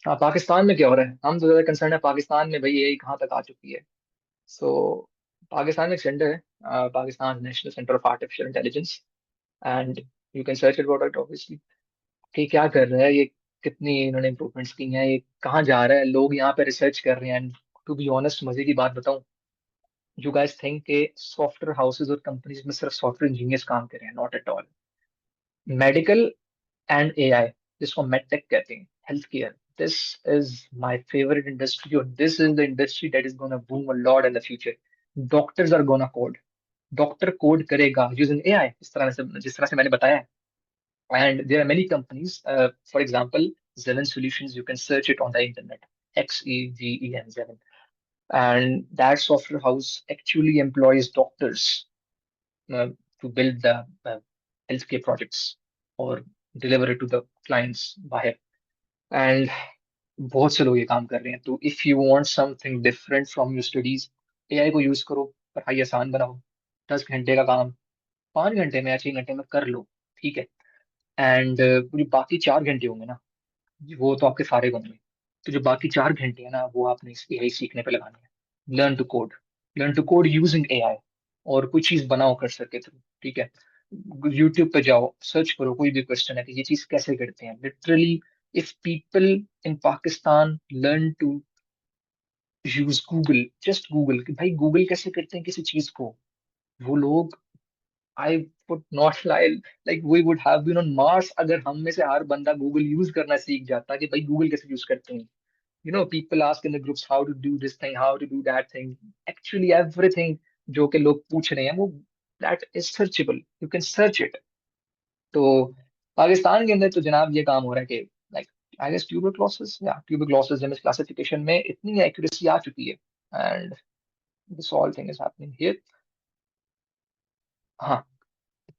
हाँ, पाकिस्तान में क्या हो रहा है, हम तो ज्यादा कंसर्न है पाकिस्तान में भाई यही कहाँ तक आ चुकी है. सो पाकिस्तान में एक सेंटर है, Pakistan national centre of artificial intelligence. And you can search it about it obviously कि क्या कर रहा है ये, कितनी इन्होंने इंप्रूवमेंट्स की हैं, ये कहाँ जा रहा है, लोग यहाँ पे रिसर्च कर रहे हैं. एंड टू बी ऑनेस्ट मजे की बात बताऊं, यू गाइस थिंक के सॉफ्टवेयर हाउसेज और कंपनीज में सिर्फ सॉफ्टवेयर इंजीनियर्स काम कर रहे हैं. Not at all. Medical and AI, जिसको medtech कहते हैं, health care, this is my favourite industry और this is the industry that is gonna boom a lot in the future. Doctors are gonna code. Doctor code करेगा using AI, जिस तरह से मैंने बताया है. And there are many companies, for example Xeven Solutions, you can search it on the internet. Xeven, Xeven. And that software house actually employs doctors uh, to build the healthcare projects or deliver it to the clients बाहर. And बहुत से लोग ये काम कर रहे हैं. तो if you want something different from your studies, AI को यूज करो, पढ़ाई आसान बनाओ. 10 घंटे का काम 5 घंटे में या 6 घंटे में कर लो. ठीक है. एंड जो बाकी 4 घंटे होंगे ना, वो तो आपके फारिग होंगे. तो जो बाकी 4 घंटे है ना, वो आपने इस एआई सीखने पे लगाने हैं. Learn to code. Learn to code using AI. और कोई चीज बनाओ कर सके थ्रू. ठीक है. यूट्यूब पे जाओ, सर्च करो, कोई भी क्वेश्चन है कि ये चीज कैसे करते हैं. Literally if people in Pakistan learn to use Google, just Google कि भाई गूगल कैसे करते हैं किसी चीज को, वो लोग, I would not lie, like we would have been on Mars अगर हम में से हर बंदा गूगल यूज करना सीख जाता कि भाई गूगल कैसे यूज करते हैं. People ask in the groups how to do this thing, how to do that thing. Actually, everything जो कि लोग पूछ रहे हैं वो that is searchable. You can search it. तो पाकिस्तान के अंदर तो जनाब ये काम हो रहा है कि like I guess tuberculosis image classification में इतनी एक्यूरेसी आ चुकी है. And this all thing is happening here. हाँ.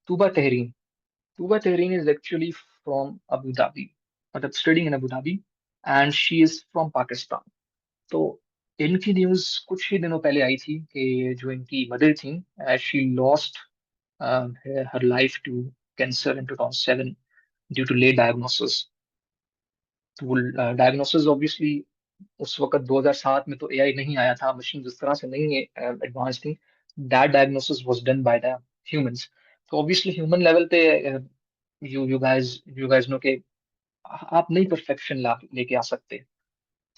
Tooba Tahreen. Tooba Tahreen is actually from Abu Dhabi, मतलब studying in Abu Dhabi. And she is from Pakistan. तो इनकी न्यूज कुछ ही दिनों पहले आई थी कि जो इनकी मदर थी, she lost her life to cancer in 2007 due to late diagnosis. तो वो डायग्नोसिस ऑब्वियसली उस वक्त 2007 में तो एआई नहीं आया था, मशीन उस तरह से नहीं एडवांस थी. That diagnosis was done by the humans. तो ऑब्वियसली ह्यूमन लेवल पे यू गाइस नो के आप नहीं परफेक्शन ला लेके आ सकते.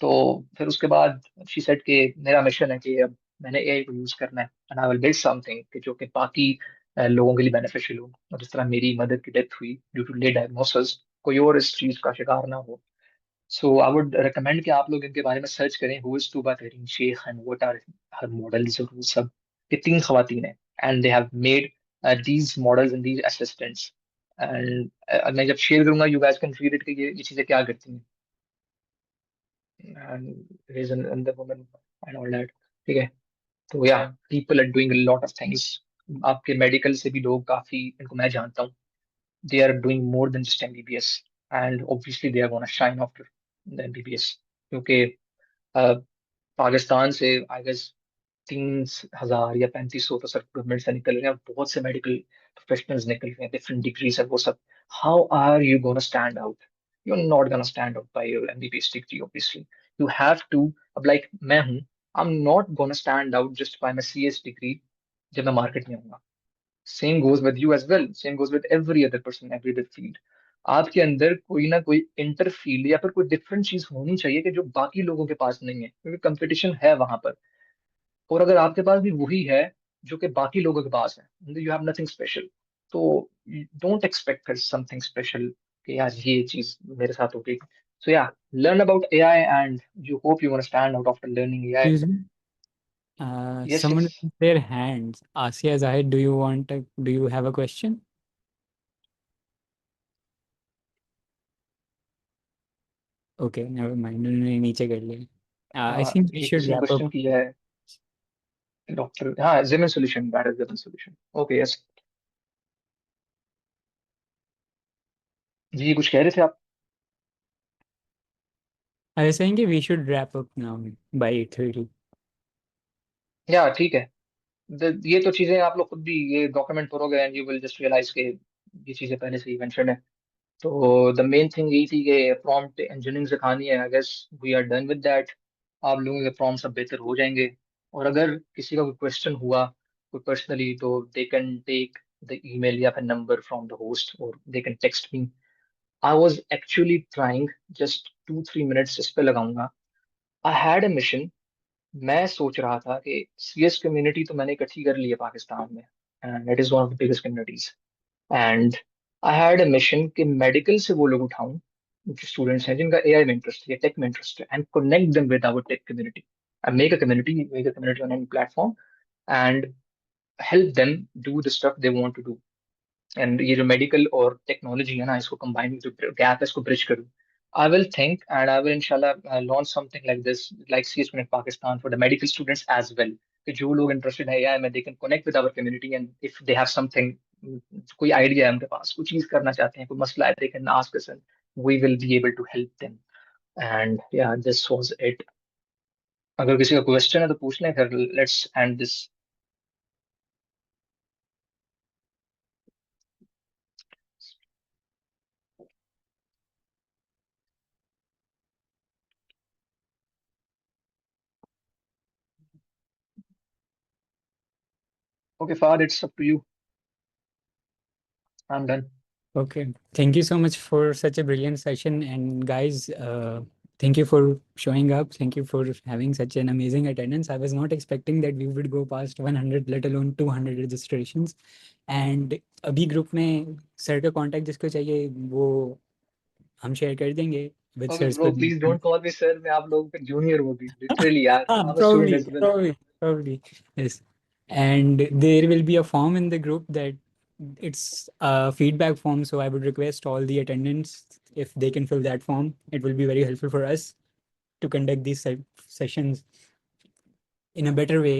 तो फिर उसके बाद शी सेड कि मेरा मिशन है कि अब मैंने एआई को यूज करना है and I will build something कि जो कि बाकी लोगों के लिए बेनिफिशियल हो. और जिस तरह मेरी मदर की डेथ हुई ड्यू टू लेट डायग्नोसिस, कोई और इस चीज का शिकार ना हो. सो आई वुड रिकमेंड कि आप लोग इनके बारे में सर्च करें, who is Tooba Tahreen Sheikh and what are her models और वो सब. ये तीन खवातीन हैं and they have made these models and these assistants. And मैं जब शेयर करूंगा you guys can read it कि ये चीजें क्या करती हैं. and reason and the woman and all that. ठीक है. तो या people are doing a lot of things. आपके मेडिकल से भी लोग काफी, इनको मैं जानता हूँ, they are doing more than just MBBS. and obviously they are gonna shine after the MBBS. क्योंकि पाकिस्तान से आई गेस 3000 या 3500 तो सर गवर्नमेंट से निकल रहे हैं, बहुत से मेडिकल प्रोफेशनल्स निकल रहे हैं, डिफरेंट डिग्रीज है वो सब. How are you gonna stand out? You are not gonna stand out by your MBBS degree obviously. You have to. अब लाइक मैं हूँ, I am not gonna stand out just by my CS degree जब मैं market में आऊंगा. Same goes with you as well, same goes with every other person, every other field. आपके अंदर कोई ना कोई इंटर फील्ड या फिर कोई डिफरेंट चीज होनी चाहिए कि जो बाकी लोगों के पास नहीं है, क्योंकि कंपटीशन है वहां पर. और अगर आपके पास भी वही है जो कि बाकी लोगों के पास है, यू हैव नथिंग स्पेशल. तो डोंट एक्सपेक्ट समथिंग स्पेशल कि यार ये चीज मेरे साथ हो गई. सो या, learn about AI and you hope you want to stand out after learning AI. Excuse me. Yes, Someone yes. with their hands. Asia Zahid, do you have a question? Okay, never mind. उन्होंने नीचे कर लिया. I think we ये should किसी ने wrap up. Question किया है. Doctor, हाँ, जिमिन सॉल्यूशन, दैट इज जिमिन सॉल्यूशन. Okay, yes. जी, कुछ कह रहे थे आप? I was saying that we should wrap up now by 8:30. या ठीक है. ये तो चीजें आप लोग खुद भी ये डॉक्यूमेंट करोगे and you will just realise के ये चीजें पहले से ही मेंशन है. तो द मेन थिंग यही थी कि प्रॉम्प्ट इंजीनियरिंग सिखानी है. I guess we are done with that. आप लोगों के प्रॉम्प्ट सब बेहतर हो जाएंगे. और अगर किसी का कोई क्वेश्चन हुआ कोई पर्सनली, तो they can take the email या फिर नंबर फ्रॉम द होस्ट, और they can text me. I was actually trying, just 2-3 minutes इस पे लगाऊंगा. I had a mission. मैं सोच रहा था कि सीएस कम्युनिटी तो मैंने इकट्ठी कर ली है पाकिस्तान में, and it is one of the biggest communities. And I had a mission कि मेडिकल से वो लोग उठाऊं जो स्टूडेंट्स हैं जिनका एआई में इंटरेस्ट है या टेक में इंटरेस्ट है, and connect them with our tech community, and make a community on any platform, and help them do the stuff they want to do. And ये जो मेडिकल और टेक्नोलॉजी है ना, इसको कंबाइन, जो गैप है इसको ब्रिज करूँ. I will think and I will इंशाल्लाह launch something like this, like CS connect Pakistan for the medical students as well. कि जो लोग इंटरेस्टेड है एआई में, they can connect with our community, and if they have something, कोई idea है उनके पास, कोई चीज करना चाहते हैं, कोई मसला है, they can ask us and we will be able to help them. And yeah, this was it. अगर किसी का क्वेश्चन है तो पूछ लें, फिर लेट्स एंड दिस. ओके फाद, it's up to you. I am done. Okay, thank you so much for such a brilliant session. And guys, thank you for showing up. Thank you for having such an amazing attendance. I was not expecting that we would go past 100, let alone 200 registrations. And अभी group में sir का contact जिसको चाहिए वो हम share कर देंगे with okay sir's bro, please permission. Don't call me sir. मैं आप लोगों का जूनियर हूँ अभी, लिटरली यार. Ah, I am a student probably, as well. probably, yes. And there will be a form in the group that it's a feedback form. So I would request all the attendants if they can fill that form. It will be very helpful for us to conduct these sessions in a better way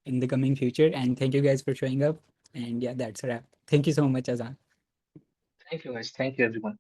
in the coming future. And thank you guys for showing up. And yeah, that's a wrap. Thank you so much, Azan. Thank you guys, thank you everyone.